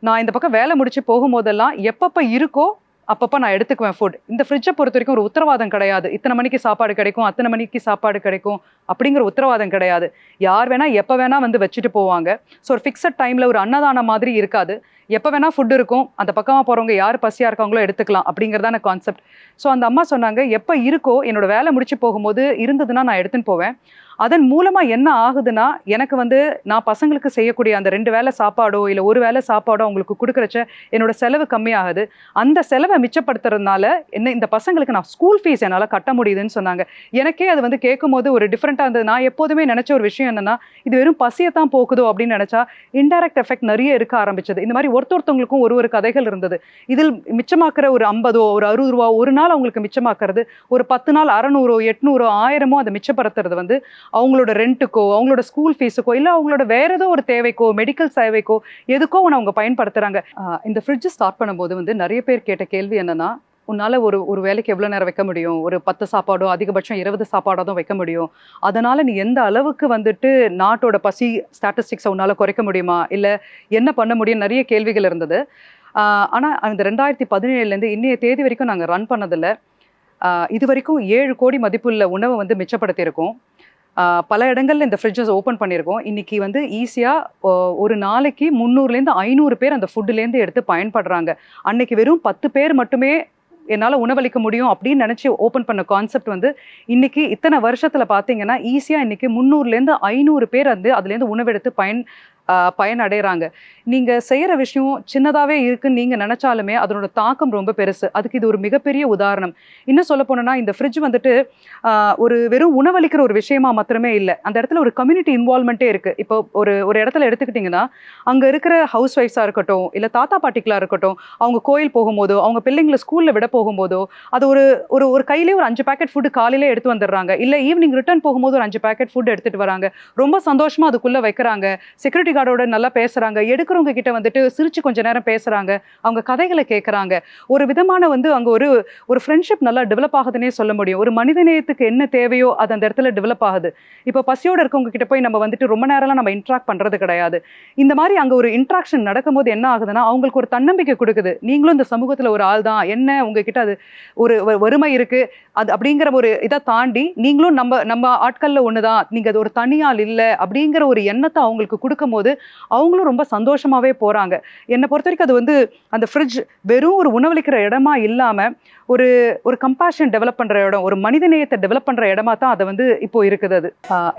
நான் இந்த பக்கம் வேலை முடிச்சு போகும்போதெல்லாம் எப்பப்போ இருக்கோ அப்பப்போ நான் எடுத்துக்குவேன் ஃபுட். இந்த ஃப்ரிட்ஜை பொறுத்த வரைக்கும் ஒரு உத்தரவாதம் கிடையாது, இத்தனை மணிக்கு சாப்பாடு கிடைக்கும் அத்தனை மணிக்கு சாப்பாடு கிடைக்கும் அப்படிங்கிற உத்தரவாதம் கிடையாது. யார் வேணா எப்போ வேணா வந்து வச்சுட்டு போவாங்க. ஸோ ஒரு ஃபிக்ஸட் டைமில் ஒரு அன்னதானம் மாதிரி இருக்காது. எப்போ வேணா ஃபுட் இருக்கும், அந்த பக்கமாக போகிறவங்க யார் பசியாக இருக்காங்களோ எடுத்துக்கலாம் அப்படிங்கிறதான கான்செப்ட். ஸோ அந்த அம்மா சொன்னாங்க, எப்போ இருக்கோ என்னோட வேலை முடிச்சு போகும்போது இருந்ததுன்னா நான் எடுத்துன்னு போவேன். அதன் மூலமாக என்ன ஆகுதுன்னா, எனக்கு வந்து நான் பசங்களுக்கு செய்யக்கூடிய அந்த 2 வேளை சாப்பாடோ இல்லை ஒரு வேளை சாப்பாடோ அவங்களுக்கு கொடுக்குறச்ச என்னோட செலவு கம்மியாகுது. அந்த செலவை மிச்சப்படுத்துறதுனால என்ன இந்த பசங்களுக்கு நான் ஸ்கூல் ஃபீஸ் என்னால் கட்ட முடியுதுன்னு சொன்னாங்க. எனக்கே அது வந்து கேட்கும் போது ஒரு டிஃப்ரெண்ட்டாக இருந்தது. நான் எப்போதுமே நினச்ச ஒரு விஷயம் என்னென்னா, இது வெறும் பசியை தான் போக்குதோ அப்படின்னு நினச்சா இன்டைரக்ட் எஃபெக்ட் நிறைய இருக்க ஆரம்பிச்சது. இந்த மாதிரி ஒருத்தவங்களுக்கும் ஒரு கதைகள் இருந்தது. இதில் மிச்சமாக்குற ஒரு 50 ஒரு 60 ரூபா ஒரு நாள் அவங்களுக்கு மிச்சமாக்குறது, ஒரு 10 நாள் 600 800 1000 அதை மிச்சப்படுத்துறது வந்து அவங்களோட ரெண்ட்டுக்கோ அவங்களோட ஸ்கூல் ஃபீஸுக்கோ இல்லை அவங்களோட வேற ஏதோ ஒரு தேவைக்கோ மெடிக்கல் சேவைக்கோ எதுக்கோ ஒன்று அவங்க பயன்படுத்துகிறாங்க. இந்த ஃப்ரிட்ஜ் ஸ்டார்ட் பண்ணும்போது வந்து நிறைய பேர் கேட்ட கேள்வி என்னன்னா, உன்னால் ஒரு வேலைக்கு எவ்வளோ நேரம் வைக்க முடியும், ஒரு 10 சாப்பாடோ அதிகபட்சம் 20 சாப்பாடோ தான் வைக்க முடியும், அதனால் நீ எந்த அளவுக்கு வந்துட்டு நாட்டோட பசி ஸ்டாட்டிஸ்டிக்ஸை உன்னால் குறைக்க முடியுமா, இல்லை என்ன பண்ண முடியும், நிறைய கேள்விகள் இருந்தது. ஆனால் அந்த 2017 இன்னைய தேதி வரைக்கும் நாங்கள் ரன் பண்ணதில்லை. இது வரைக்கும் 7 கோடி மதிப்புள்ள உணவை வந்து மிச்சப்படுத்தியிருக்கோம். பல இடங்கள்ல இந்த ஃப்ரிட்ஜஸ் ஓப்பன் பண்ணியிருக்கோம். இன்னைக்கு வந்து ஈஸியாக ஒரு நாளைக்கு 300லேருந்து 500 பேர் அந்த ஃபுட்டுலேருந்து எடுத்து பயன்படுறாங்க. அன்னைக்கு வெறும் 10 பேர் மட்டுமே என்னால் உணவளிக்க முடியும் அப்படின்னு நினச்சி ஓப்பன் பண்ண கான்செப்ட் வந்து இன்னைக்கு இத்தனை வருஷத்தில் பார்த்தீங்கன்னா ஈஸியாக இன்னைக்கு 300லேருந்து 500 பேர் வந்து அதுலேருந்து உணவெடுத்து பயனடைகிறாங்க. நீங்கள் செய்கிற விஷயம் சின்னதாகவே இருக்குன்னு நீங்கள் நினச்சாலுமே அதனோட தாக்கம் ரொம்ப பெருசு. அதுக்கு இது ஒரு மிகப்பெரிய உதாரணம். இன்னும் சொல்ல போனோன்னா, இந்த ஃப்ரிட்ஜ் வந்துட்டு ஒரு வெறும் உணவளிக்கிற ஒரு விஷயமா மாத்திரமே இல்லை, அந்த இடத்துல ஒரு கம்யூனிட்டி இன்வால்மெண்ட்டே இருக்குது. இப்போ ஒரு இடத்துல எடுத்துக்கிட்டிங்கன்னா, அங்கே இருக்கிற ஹவுஸ் ஒய்ஃப்ஸாக இருக்கட்டும் இல்லை தாத்தா பாட்டிக்களாக இருக்கட்டும், அவங்க கோயில் போகும்போதோ அவங்க பிள்ளைங்களை ஸ்கூலில் விட போகும்போதோ அது ஒரு கையிலே ஒரு 5 பேக்கெட் ஃபுட்டு காலையிலே எடுத்து வந்துடுறாங்க, இல்லை ஈவினிங் ரிட்டர்ன் போகும்போது ஒரு 5 பேக்கெட் ஃபுட் எடுத்துகிட்டு வராங்க, ரொம்ப சந்தோஷமாக அதுக்குள்ளே வைக்கிறாங்க. செக்யூரிட்டி கார்டோட நல்லா பேசுறாங்க, எடுக்கிறவங்க கிட்ட வந்துட்டு சிரிச்சு கொஞ்ச நேரம் பேசுறாங்க, அவங்க கதைகளை கேட்கறாங்க. ஒரு விதமான வந்து அங்க ஒரு ஒரு ஃப்ரெண்ட்ஷிப் நல்லா டெவலப் ஆகுதுன்னே சொல்ல முடியும். ஒரு மனிதநேயத்துக்கு என்ன தேவையோ அது அந்த இடத்துல டெவலப் ஆகுது. இப்போ பசியோட இருக்கவங்க கிட்ட போய் நம்ம வந்துட்டு ரொம்ப நேரம்லாம் நம்ம இன்ட்ராக்ட் பண்றது கிடையாது. இந்த மாதிரி அங்க ஒரு இன்ட்ராக்ஷன் நடக்கும்போது என்ன ஆகுதுன்னா அவங்களுக்கு ஒரு தன்னம்பிக்கை கொடுக்குது. நீங்களும் இந்த சமூகத்துல ஒரு ஆள் தான், என்ன உங்ககிட்ட அது ஒரு வறுமை இருக்கு அது அப்படிங்கிற ஒரு இதை தாண்டி நீங்களும் நம்ம நம்ம ஆட்கள்ல ஒண்ணுதான், நீங்க அது ஒரு தனியாள் இல்லை அப்படிங்கிற ஒரு எண்ணத்தை அவங்களுக்கு கொடுக்கும் போது அவங்களும் ரொம்ப சந்தோஷமாவே போறாங்க. என்னை பொறுத்த வரைக்கும் அது வந்து அந்த ஃப்ரிட்ஜ் வெறும் ஒரு உணவளிக்கிற இடமா இல்லாம ஒரு ஒரு கம்பேஷன் டெவலப் பண்ற இடம், ஒரு மனிதநேயத்தை டெவலப் பண்ற இடமா தான் அது வந்து இப்போ இருக்குது. அது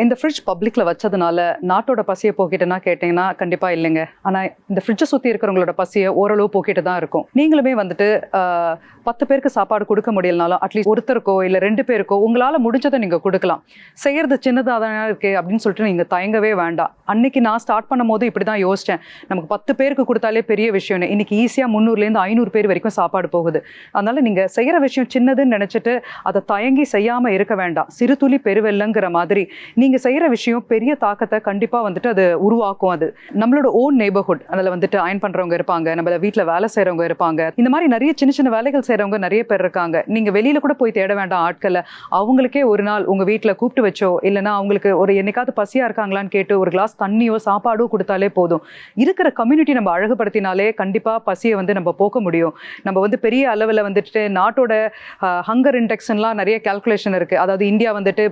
இந்த ஃப்ரிட்ஜ் பப்ளிக்ல வச்சதுனால நாட்டோட பசியை போக்கிட்டுனா கேட்டீங்கன்னா கண்டிப்பா இல்லைங்க. ஆனா இந்த ஃப்ரிட்ஜை சுத்தி இருக்கிறவங்களோட பசியை ஓரளவு போக்கிட்டு தான் இருக்கும். நீங்களுமே வந்துட்டு 10 பேருக்கு சாப்பாடு கொடுக்க முடியலனாலும் அட்லீஸ்ட் ஒருத்தருக்கோ இல்லை 2 பேருக்கோ உங்களால முடிஞ்சதை நீங்க கொடுக்கலாம். செய்யறது சின்னதாக தானே இருக்கு அப்படின்னு சொல்லிட்டு நீங்க தயங்கவே வேண்டாம். அன்னைக்கு நான் ஸ்டார்ட் பண்ணும் போது இப்படிதான் யோசிச்சேன், நமக்கு 10 பேருக்கு கொடுத்தாலே பெரிய விஷயம்னு. இன்னைக்கு ஈஸியா 300லேருந்து 500 பேர் வரைக்கும் சாப்பாடு போகுது. அதனால நீங்க செய்யற விஷயம் சின்னதுன்னு நினைச்சிட்டு அதை தயங்கி செய்யாம இருக்க வேண்டாம். சிறு துளி பெருவெல்லங்கிற மாதிரி நீங்க செய்யற விஷயம் பெரிய தாக்கத்தை கண்டிப்பா வந்துட்டு அது உருவாக்கும். அது நம்மளோட ஓன் நெய்பர்ஹுட், அதில் வந்துட்டு அயன் பண்றவங்க இருப்பாங்க, நம்மள வீட்டுல வேலை செய்யறவங்க இருப்பாங்க, இந்த மாதிரி நிறைய சின்ன சின்ன வேலைகள் செய்யறவங்க நிறைய பேர் இருக்காங்க. நீங்க வெளியில கூட போய் தேட வேண்டாம் ஆட்களை. அவங்களுக்கே ஒரு நாள் உங்க வீட்டுல கூப்பிட்டு வச்சோ இல்லைன்னா அவங்களுக்கு ஒரு என்னைக்காவது பசியா இருக்காங்களான்னு கேட்டு ஒரு கிளாஸ் தண்ணியோ சாப்பாடோ கொடுத்தாலே போதும். இருக்கிற கம்யூனிட்டி நம்ம அழகுபடுத்தினாலே கண்டிப்பா பசியை வந்து நம்ம போக்க முடியும். நம்ம வந்து பெரிய அளவில் வந்துட்டு நாட்டோட ஹங்கர் இண்டெக்ஸ்லாம் நிறைய கால்குலேஷன் இருக்கு. அதாவது இந்தியா வந்துட்டு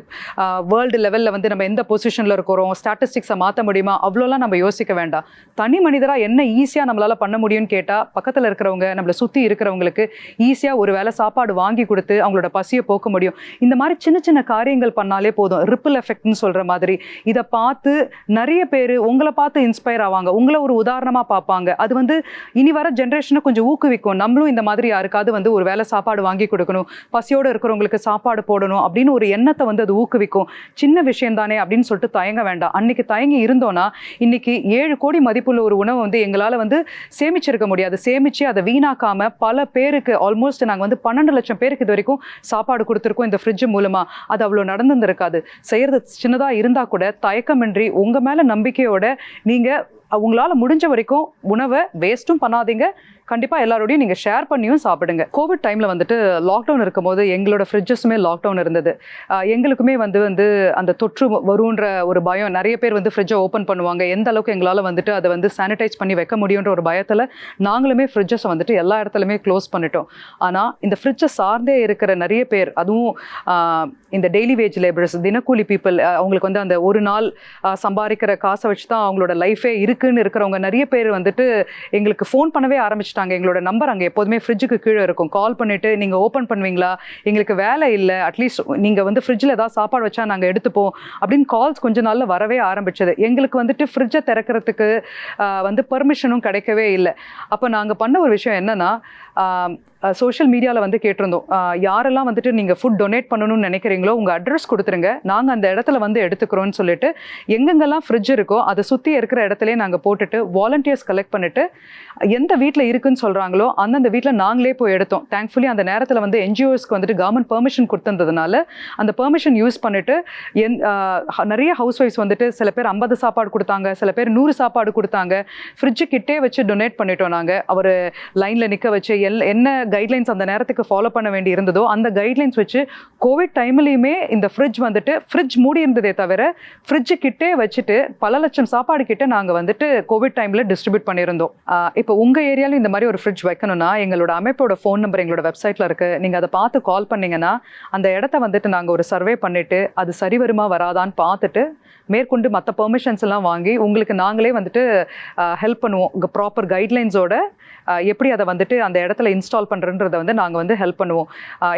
வேர்ல்டு லெவல்ல வந்து நம்ம எந்த பொசிஷன்ல இருக்கிறோம், ஸ்டாட்டிஸ்டிக்ஸை மாற்ற முடியுமா, அவ்வளோலாம் நம்ம யோசிக்க வேண்டாம். தனி மனிதரா என்ன ஈஸியா நம்மளால பண்ண முடியும்னு கேட்டா பக்கத்துல இருக்கிறவங்க, நம்மளை சுத்தி இருக்கிறவங்களுக்கு ஈஸியா ஒரு வேளை சாப்பாடு வாங்கி கொடுத்து அவங்களோட பசியை போக்க முடியும். இந்த மாதிரி சின்ன சின்ன காரியங்கள் பண்ணாலே போதும். ரிப்பிள் எஃபெக்ட்னு சொல்ற மாதிரி இதை பார்த்து நிறைய பேர் உங்களை பார்த்து இன்ஸ்பயர் ஆவாங்க, உங்களை ஒரு உதாரணமா பார்ப்பாங்க. அது வந்து இனி வர ஜென்ரேஷனை கொஞ்சம் ஊக்குவிக்கும். நம்மளும் இந்த மாதிரி யாருக்காவது வந்து ஒரு வேளை சாப்பாடு வாங்கி கொடுக்கணும், பசியோடு இருக்கிறவங்களுக்கு சாப்பாடு போடணும் அப்படின்னு ஒரு எண்ணத்தை வந்து அது ஊக்குவிக்கும். சின்ன விஷயம் தானே அப்படின்னு சொல்லிட்டு தயங்க வேண்டாம். அன்னைக்கு தயங்கி இருந்தோம்னா இன்னைக்கு 7 கோடி மதிப்புள்ள ஒரு உணவை வந்து எங்களால் வந்து சேமிச்சிருக்க முடியாது. சேமிச்சு அதை வீணாக்காம பல பேருக்கு ஆல்மோஸ்ட் நாங்கள் வந்து 12 லட்சம் பேருக்கு இது வரைக்கும் சாப்பாடு கொடுத்துருக்கோம் இந்த ஃப்ரிட்ஜ் மூலமா. அது அவ்வளோ நடந்துருக்காது. செய்யறது சின்னதா இருந்தா கூட தயக்கமின்றி உங்க மேல நம்பிக்கையோட நீங்க உங்களால முடிஞ்ச வரைக்கும் உணவை வேஸ்ட்டும் பண்ணாதீங்க. கண்டிப்பா எல்லாரோடையும் நீங்க ஷேர் பண்ணியும் சாப்பிடுங்க. கோவிட் டைம்ல வந்துட்டு லாக்டவுன் இருக்கும்போது எங்களோட ஃப்ரிட்ஜஸுமே லாக்டவுன் இருந்தது. எங்களுக்குமே வந்து அந்த தொற்று வரும்ன்ற ஒரு பயம். நிறைய பேர் வந்து ஃப்ரிட்ஜை ஓப்பன் பண்ணுவாங்க, எந்த அளவுக்கு எங்களால் வந்துட்டு அதை வந்து சானிடைஸ் பண்ணி வைக்க முடியுன்ற ஒரு பயத்தில் நாங்களுமே ஃப்ரிட்ஜஸை வந்துட்டு எல்லா இடத்துலையுமே க்ளோஸ் பண்ணிட்டோம். ஆனால் இந்த ஃப்ரிட்ஜை சார்ந்தே இருக்கிற நிறைய பேர், அதுவும் இந்த டெய்லி வேஜ் லேபர்ஸ், தினக்கூலி பீப்புள், அவங்களுக்கு வந்து அந்த ஒரு நாள் சம்பாதிக்கிற காசை வச்சு தான் அவங்களோட லைஃபே இருக்குன்னு இருக்கிறவங்க நிறைய பேர் வந்துட்டு எங்களுக்கு ஃபோன் பண்ணவே ஆரம்பிச்சிட்டாங்க. எங்களோட நம்பர் அங்கே எப்போதுமே ஃப்ரிட்ஜுக்கு கீழே இருக்கும். கால் பண்ணிட்டு நீங்கள் ஓப்பன் பண்ணுவீங்களா, எங்களுக்கு வேலை இல்லை, அட்லீஸ்ட் நீங்கள் வந்து ஃப்ரிட்ஜில் ஏதாவது சாப்பாடு வச்சா நாங்கள் எடுத்துப்போம் அப்படின்னு கால்ஸ் கொஞ்ச நாளில் வரவே ஆரம்பிச்சது. எங்களுக்கு வந்துட்டு ஃப்ரிட்ஜை திறக்கிறதுக்கு வந்து பெர்மிஷனும் கிடைக்கவே இல்லை. அப்போ நாங்கள் பண்ண ஒரு விஷயம் என்னன்னா, சோஷியல் மீடியாவில் வந்து கேட்டிருந்தோம், யாரெல்லாம் வந்துட்டு நீங்கள் ஃபுட் டொனேட் பண்ணணும்னு நினைக்கிறீங்களோ உங்கள் அட்ரஸ் கொடுத்துருங்க, நாங்கள் அந்த இடத்துல வந்து எடுத்துக்கிறோன்னு சொல்லிட்டு எங்கெங்கெல்லாம் ஃப்ரிட்ஜ் இருக்கோ அதை சுற்றி இருக்கிற இடத்துலேயே நாங்கள் போட்டுட்டு வாலண்டியர்ஸ் கலெக்ட் பண்ணிட்டு எந்த வீட்டில் இருக்குன்னு சொல்கிறாங்களோ அந்தந்த வீட்டில் நாங்களே போய் எடுத்தோம். தேங்க்ஃபுல்லி அந்த நேரத்தில் வந்து என்ஜிஓஸ்க்கு வந்துட்டு கவர்மெண்ட் பெர்மிஷன் கொடுத்துருந்ததுனால அந்த பெர்மிஷன் யூஸ் பண்ணிட்டு நிறைய ஹவுஸ் ஒய்ஃப்ஸ் வந்துட்டு சில பேர் 50 சாப்பாடு கொடுத்தாங்க, சில பேர் 100 சாப்பாடு கொடுத்தாங்க. ஃப்ரிட்ஜு கிட்டே வச்சு டொனேட் பண்ணிட்டோம். நாங்கள் அவர் லைனில் நிற்க வச்சு என்ன கைட்லைன்ஸ் அந்த நேரத்துக்கு ஃபாலோ பண்ண வேண்டி இருந்ததோ அந்த கைட்லைன்ஸ் வச்சு கோவிட் டைம்லையுமே இந்த ஃப்ரிட்ஜ் வந்துட்டு ஃப்ரிட்ஜ் மூடி இருந்ததே தவிர ஃப்ரிட்ஜு கிட்டே வச்சுட்டு பல லட்சம் சாப்பாடு கிட்ட நாங்கள் வந்துட்டு கோவிட் டைமில் டிஸ்ட்ரிபியூட் பண்ணியிருந்தோம். இப்போ உங்கள் ஏரியாவில் இந்த மாதிரி ஒரு ஃப்ரிட்ஜ் வைக்கணும்னா எங்களோட அமைப்போட ஃபோன் நம்பர் எங்களோட வெப்சைட்டில் இருக்குது. நீங்கள் அதை பார்த்து கால் பண்ணிங்கன்னா அந்த இடத்த வந்துட்டு நாங்கள் ஒரு சர்வே பண்ணிவிட்டு அது சரி வருமா வராதான்னு பார்த்துட்டு மேற்கொண்டு மற்ற பெர்மிஷன்ஸ் எல்லாம் வாங்கி உங்களுக்கு நாங்களே வந்துட்டு ஹெல்ப் பண்ணுவோம். ப்ராப்பர் கைட்லைன்ஸோட எப்படி அதை வந்துட்டு அந்த இடத்துல இன்ஸ்டால் பண்ணுறன்றதை வந்து நாங்கள் வந்து ஹெல்ப் பண்ணுவோம்.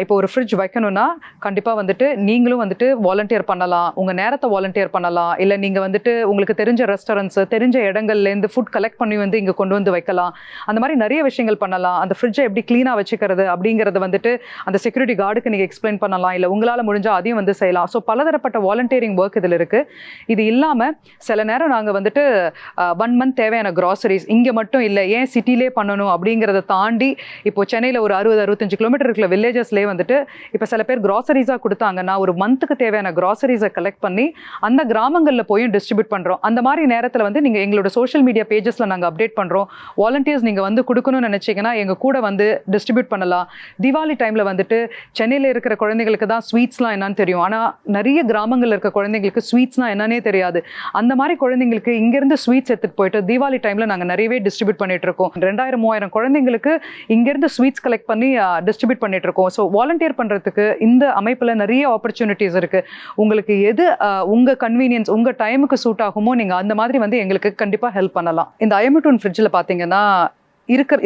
இப்போ ஒரு ஃப்ரிட்ஜ் வைக்கணும்னா கண்டிப்பாக வந்துட்டு நீங்களும் வந்துட்டு வாலண்டியர் பண்ணலாம், உங்கள் நேரத்தை வாலண்டியர் பண்ணலாம், இல்லை நீங்கள் வந்துட்டு உங்களுக்கு தெரிஞ்ச ரெஸ்டாரண்ட்ஸு தெரிஞ்ச இடங்கள்லேருந்து ஃபுட் கலெக்ட் பண்ணி வந்து இங்கே கொண்டு வந்து வைக்கலாம். அந்த மாதிரி நிறைய விஷயங்கள் பண்ணலாம். அந்த ஃப்ரிட்ஜை எப்படி க்ளீனாக வச்சுக்கிறது அப்படிங்கிறத வந்துட்டு அந்த செக்யூரிட்டி கார்டுக்கு நீங்கள் எக்ஸ்பிளைன் பண்ணலாம், இல்லை உங்களால் முடிஞ்சால் அதையும் வந்து செய்யலாம். ஸோ பலதரப்பட்ட வாலண்டியரிங் ஒர்க் இதில் இருக்குது. இது இல்லாமல் சில நேரம் நாங்கள் வந்துட்டு 1 மந்த் தேவையான க்ராசரிஸ் இங்கே மட்டும் இல்லை, ஏன் சிட்டிலே பண்ணணும் அப்படிங்கிறத தாண்டி இப்போ சென்னை சென்னையில் ஒரு 60-65 கிலோமீட்டர் இருக்கிற வில்லேஜஸ்லேயே வந்துட்டு இப்போ சில பேர் கிராசரிஸாக கொடுத்தாங்கன்னா ஒரு மந்த்துக்கு தேவையான கிராசரிஸை கலெக்ட் பண்ணி அந்த கிராமங்களில் போய் டிஸ்ட்ரிபியூட் பண்ணுறோம். அந்த மாதிரி நேரத்தில் வந்து நீங்கள் எங்களோட சோஷியல் மீடியா பேஜஸில் நாங்கள் அப்டேட் பண்ணுறோம். வாலண்டியர்ஸ் நீங்கள் வந்து கொடுக்கணும்னு நினச்சிங்கன்னா எங்கள் கூட வந்து டிஸ்ட்ரிபியூட் பண்ணலாம். தீபாவளி டைமில் வந்துட்டு சென்னையில் இருக்கிற குழந்தைங்களுக்கு தான் ஸ்வீட்ஸ்லாம் என்னன்னு தெரியும், ஆனால் நிறைய கிராமங்களில் இருக்க குழந்தைங்களுக்கு ஸ்வீட்ஸ்னால் என்னன்னே தெரியாது. அந்த மாதிரி குழந்தைங்களுக்கு இங்கேருந்து ஸ்வீட்ஸ் எடுத்துகிட்டு போயிட்டு தீபாவளி டைமில் நாங்கள் நிறையவே டிஸ்ட்ரிபியூட் பண்ணிட்டு இருக்கோம். 2000-3000 குழந்தைங்களுக்கு இங்கேருந்து ஸ்வீட்ஸ் கலெக்ட் பண்ணி டிஸ்ட்ரிபியூட் பண்ணிட்டு இருக்கோம். ஸோ வாலண்டியர் பண்ணுறதுக்கு இந்த அமைப்பில் நிறைய ஆப்பர்ச்சுனிட்டிஸ் இருக்குது. உங்களுக்கு எது உங்கள் கன்வீனியன்ஸ் உங்கள் டைமுக்கு சூட் ஆகுமோ நீங்கள் அந்த மாதிரி வந்து எங்களுக்கு கண்டிப்பாக ஹெல்ப் பண்ணலாம். இந்த IMU2 ஃப்ரிட்ஜில் பார்த்தீங்கன்னா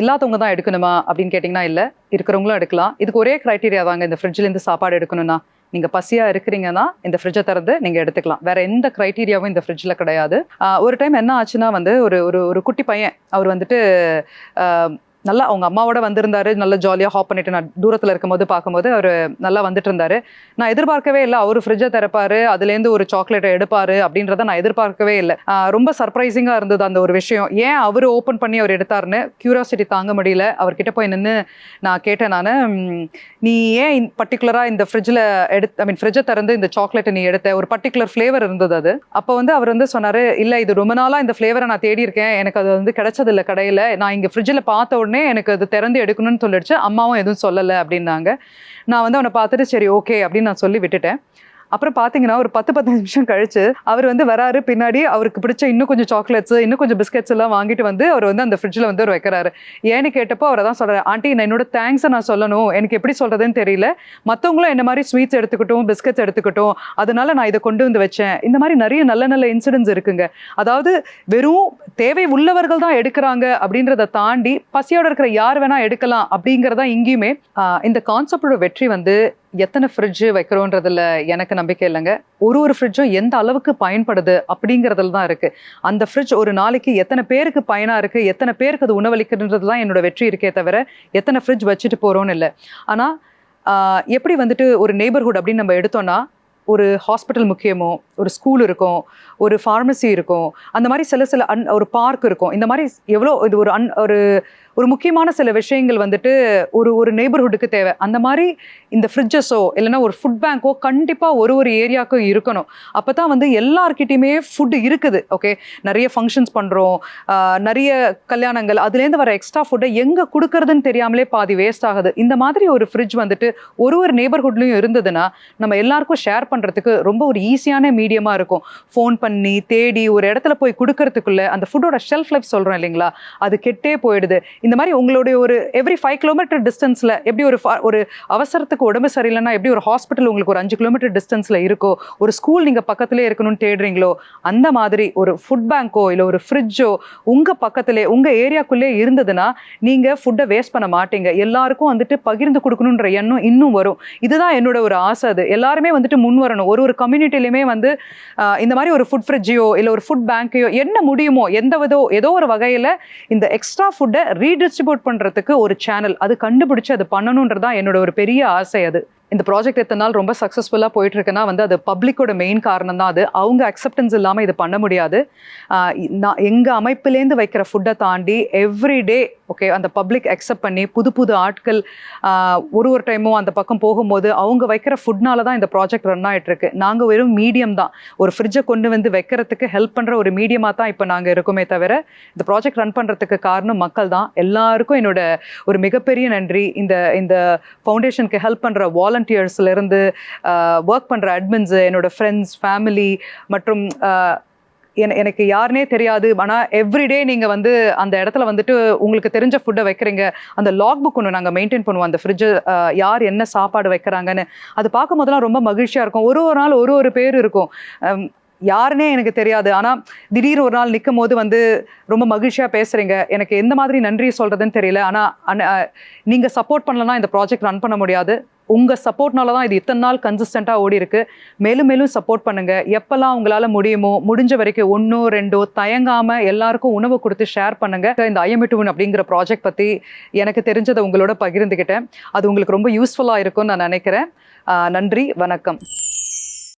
இல்லாதவங்க தான் எடுக்கணுமா அப்படின்னு கேட்டிங்கன்னா இல்லை, இருக்கிறவங்களும் எடுக்கலாம். இதுக்கு ஒரே க்ரைட்டீரியா தாங்க, இந்த ஃப்ரிட்ஜிலேருந்து சாப்பாடு எடுக்கணும்னா நீங்கள் பசியாக இருக்கிறீங்கன்னா இந்த ஃப்ரிட்ஜை திறந்து நீங்கள் எடுத்துக்கலாம். வேற எந்த க்ரைட்டீரியாவும் இந்த ஃப்ரிட்ஜில் கிடையாது. ஒரு டைம் என்ன ஆச்சுன்னா வந்து ஒரு ஒரு குட்டி பையன் அவர் வந்துட்டு நல்லா அவங்க அம்மாவோட வந்திருந்தாரு. நல்லா ஜாலியாக ஹாப் பண்ணிட்டு நான் தூரத்தில் இருக்கும்போது பார்க்கும்போது அவர் நல்லா வந்துட்டு இருந்தாரு. நான் எதிர்பார்க்கவே இல்லை அவர் ஃப்ரிட்ஜை திறப்பாரு, அதுலேருந்து ஒரு சாக்லேட்டை எடுப்பாரு அப்படின்றத நான் எதிர்பார்க்கவே இல்லை. ரொம்ப சர்ப்ரைசிங்காக இருந்தது அந்த ஒரு விஷயம். ஏன் அவர் ஓப்பன் பண்ணி அவர் எடுத்தாருன்னு கியூரியாசிட்டி தாங்க முடியல. அவர்கிட்ட போய் நின்று நான் கேட்டேன், நான் நீ ஏன் பர்டிகுலராக இந்த ஃப்ரிட்ஜில் ஃப்ரிட்ஜை திறந்து இந்த சாக்லேட்டை நீ எடுத்த, ஒரு பர்டிகுலர் ஃப்ளேவர் இருந்தது அது. அப்போ வந்து அவர் வந்து சொன்னார், இல்லை இது ரொம்ப நாளாக இந்த ஃப்ளேவரை நான் தேடி இருக்கேன், எனக்கு அது வந்து கிடைச்சதில்லை கடையில், நான் இங்கே ஃப்ரிட்ஜில் பார்த்த உடனே எனக்கு அது திறந்து எடுக்கணும்னு சொல்லிடுச்சு, அம்மாவும் எதுவும் சொல்லலை அப்படின்னாங்க. நான் வந்து அவனை பார்த்துட்டு சரி ஓகே அப்படின்னு நான் சொல்லி விட்டுட்டேன். அப்புறம் பார்த்தீங்கன்னா ஒரு 10-15 நிமிஷம் கழிச்சு அவர் வந்து வராரு. பின்னாடி அவருக்கு பிடிச்ச இன்னும் கொஞ்சம் சாக்லேட்ஸ் இன்னும் கொஞ்சம் பிஸ்கெட்ஸ் எல்லாம் வாங்கிட்டு வந்து அவர் வந்து அந்த ஃப்ரிட்ஜில் வந்து அவர் வைக்கிறாரு. ஏன்னு கேட்டப்போ அவர் தான் சொல்கிறார், ஆண்டி நான் என்னோட தேங்க்ஸை நான் சொல்லணும், எனக்கு எப்படி சொல்கிறதுன்னு தெரியல, மற்றவங்களும் என்ன மாதிரி ஸ்வீட்ஸ் எடுத்துக்கிட்டும் பிஸ்கெட்ஸ் எடுத்துக்கிட்டும் அதனால நான் இதை கொண்டு வந்து வச்சேன். இந்த மாதிரி நிறைய நல்ல நல்ல இன்சிடென்ட்ஸ் இருக்குங்க. அதாவது வெறும் தேவை உள்ளவர்கள் தான் எடுக்கிறாங்க அப்படின்றத தாண்டி பசியோட இருக்கிற யார் வேணா எடுக்கலாம் அப்படிங்கிறதா இங்கேயுமே. இந்த கான்செப்டோட வெற்றி வந்து எத்தனை ஃப்ரிட்ஜு வைக்கிறோன்றதுல எனக்கு நம்பிக்கை இல்லைங்க. ஒரு ஃப்ரிட்ஜும் எந்த அளவுக்கு பயன்படுது அப்படிங்கிறதுல தான் இருக்குது. அந்த ஃப்ரிட்ஜ் ஒரு நாளைக்கு எத்தனை பேருக்கு பயனாக இருக்குது, எத்தனை பேருக்கு அது உணவளிக்கிறன்றது தான் என்னோட வெற்றி இருக்கே தவிர எத்தனை ஃப்ரிட்ஜ் வச்சுட்டு போகிறோன்னு இல்லை. ஆனால் எப்படி வந்துட்டு ஒரு நெய்பர்ஹுட் அப்படின்னு நம்ம எடுத்தோன்னா ஒரு ஹாஸ்பிட்டல் முக்கியமோ, ஒரு ஸ்கூல் இருக்கும், ஒரு ஃபார்மசி இருக்கும், அந்த மாதிரி சில ஒரு பார்க் இருக்கும். இந்த மாதிரி எவ்வளோ இது ஒரு முக்கியமான சில விஷயங்கள் வந்துட்டு ஒரு நெய்பர்ஹுட்டுக்கு தேவை. அந்த மாதிரி இந்த ஃப்ரிட்ஜஸோ இல்லைன்னா ஒரு ஃபுட் பேங்க்கோ கண்டிப்பாக ஒரு ஏரியாவுக்கும் இருக்கணும். அப்போ தான் வந்து எல்லார்கிட்டையுமே ஃபுட்டு இருக்குது. ஓகே, நிறைய ஃபங்க்ஷன்ஸ் பண்ணுறோம், நிறைய கல்யாணங்கள், அதுலேருந்து வர எக்ஸ்ட்ரா ஃபுட்டை எங்கே கொடுக்கறதுன்னு தெரியாமலே பாதி வேஸ்ட் ஆகுது. இந்த மாதிரி ஒரு ஃப்ரிட்ஜ் வந்துட்டு ஒரு நெய்பர்ஹுட்லையும் இருந்ததுன்னா நம்ம எல்லாருக்கும் ஷேர் பண்ணுறதுக்கு ரொம்ப ஒரு ஈஸியான மீடியமாக இருக்கும். ஃபோன் பண்ணி தேடி ஒரு இடத்துல போய் கொடுக்கறதுக்குள்ள அந்த ஃபுட்டோட ஷெல்ஃப் லைஃப் சொல்கிறோம் இல்லைங்களா, அது கெட்டே போயிடுது. இந்த மாதிரி உங்களுடைய ஒரு எவ்ரி 5 கிலோமீட்டர் டிஸ்டன்ஸில் எப்படி ஒரு அவசரத்துக்கு உடம்பு சரியில்லைன்னா எப்படி ஒரு ஹாஸ்பிட்டல் உங்களுக்கு ஒரு 5 கிலோமீட்டர் டிஸ்டன்ஸில் இருக்கோ, ஒரு ஸ்கூல் நீங்கள் பக்கத்துலேயே இருக்கணும்னு தேடுறீங்களோ, அந்த மாதிரி ஒரு ஃபுட் பேங்க்கோ இல்லை ஒரு ஃப்ரிட்ஜோ உங்கள் பக்கத்துலேயே உங்கள் ஏரியாக்குள்ளே இருந்ததுன்னா நீங்கள் ஃபுட்டை வேஸ்ட் பண்ண மாட்டீங்க. எல்லாருக்கும் வந்துட்டு பகிர்ந்து கொடுக்கணுன்ற எண்ணம் இன்னும் வரும். இதுதான் என்னோட ஒரு ஆசை. அது எல்லாருமே வந்துட்டு முன் வரணும். ஒரு கம்யூனிட்டிலையுமே வந்து இந்த மாதிரி ஒரு ஃபுட் ஃப்ரிட்ஜையோ இல்லை ஒரு ஃபுட் பேங்க்கையோ என்ன முடியுமோ ஏதோ ஒரு வகையில் இந்த எக்ஸ்ட்ரா ஃபுட்டை ரீடிஸ்ட்ரிபியூட் பண்ணுறதுக்கு ஒரு சேனல் அது கண்டுபிடிச்சு அது பண்ணணுன்றதான் என்னோட ஒரு பெரிய ஆசை. அது இந்த ப்ராஜெக்ட் எத்தனை நாள் ரொம்ப சக்ஸஸ்ஃபுல்லாக போயிட்டு இருக்குன்னா வந்து அது பப்ளிக்கோட மெயின் காரணம் தான். அது அவங்க அக்செப்டன்ஸ் இல்லாமல் இது பண்ண முடியாது. நான் எங்கள் அமைப்புலேருந்து வைக்கிற ஃபுட்டை தாண்டி எவ்ரிடே ஓகே அந்த பப்ளிக் அக்செப்ட் பண்ணி புது ஆட்கள் ஒரு டைமும் அந்த பக்கம் போகும்போது அவங்க வைக்கிற ஃபுட்னால தான் இந்த ப்ராஜெக்ட் ரன் ஆகிட்டுருக்கு. நாங்கள் வெறும் மீடியம் தான், ஒரு ஃப்ரிட்ஜை கொண்டு வந்து வைக்கிறதுக்கு ஹெல்ப் பண்ணுற ஒரு மீடியமாக தான் இப்போ நாங்கள் இருக்கோமே தவிர இந்த ப்ராஜெக்ட் ரன் பண்ணுறதுக்கு காரணம் மக்கள் தான். எல்லாருக்கும் என்னோட ஒரு மிகப்பெரிய நன்றி. இந்த ஃபவுண்டேஷனுக்கு ஹெல்ப் பண்ணுற வாலண்டியர்ஸ்லேருந்து ஒர்க் பண்ணுற அட்மின்ஸு, என்னோட ஃப்ரெண்ட்ஸ், ஃபேமிலி மற்றும் எனக்கு யாருனே தெரியாது, ஆனால் எவ்ரிடே நீங்கள் வந்து அந்த இடத்துல வந்துட்டு உங்களுக்கு தெரிஞ்ச ஃபுட்டை வைக்கிறீங்க. அந்த லாக் புக் ஒன்று நாங்கள் மெயின்டைன் பண்ணுவோம், அந்த ஃப்ரிட்ஜு யார் என்ன சாப்பாடு வைக்கிறாங்கன்னு. அது பார்க்கும் போதெல்லாம் ரொம்ப மகிழ்ச்சியாக இருக்கும். ஒரு நாள் ஒரு பேர் இருக்கும், யாருன்னே எனக்கு தெரியாது. ஆனால் திடீர்னு ஒரு நாள் நிற்கும் போது வந்து ரொம்ப மகிழ்ச்சியாக பேசுகிறீங்க. எனக்கு எந்த மாதிரி நன்றி சொல்கிறதுன்னு தெரியல. ஆனால் நீங்கள் சப்போர்ட் பண்ணலன்னா இந்த ப்ராஜெக்ட் ரன் பண்ண முடியாது. உங்கள் சப்போர்ட்னால தான் இது இத்தனை நாள் கன்சிஸ்டண்ட்டாக ஓடி இருக்கு. மேலும் சப்போர்ட் பண்ணுங்கள். எப்போல்லாம் உங்களால் முடியுமோ முடிஞ்ச வரைக்கும் 1-2 தயங்காமல் எல்லாருக்கும் உணவு கொடுத்து ஷேர் பண்ணுங்கள். இந்த IMU2 அப்படிங்கிற ப்ராஜெக்ட் பற்றி எனக்கு தெரிஞ்சதை உங்களோட பகிர்ந்துக்கிட்டேன். அது உங்களுக்கு ரொம்ப யூஸ்ஃபுல்லாக இருக்கும்னு நான் நினைக்கிறேன். நன்றி, வணக்கம்.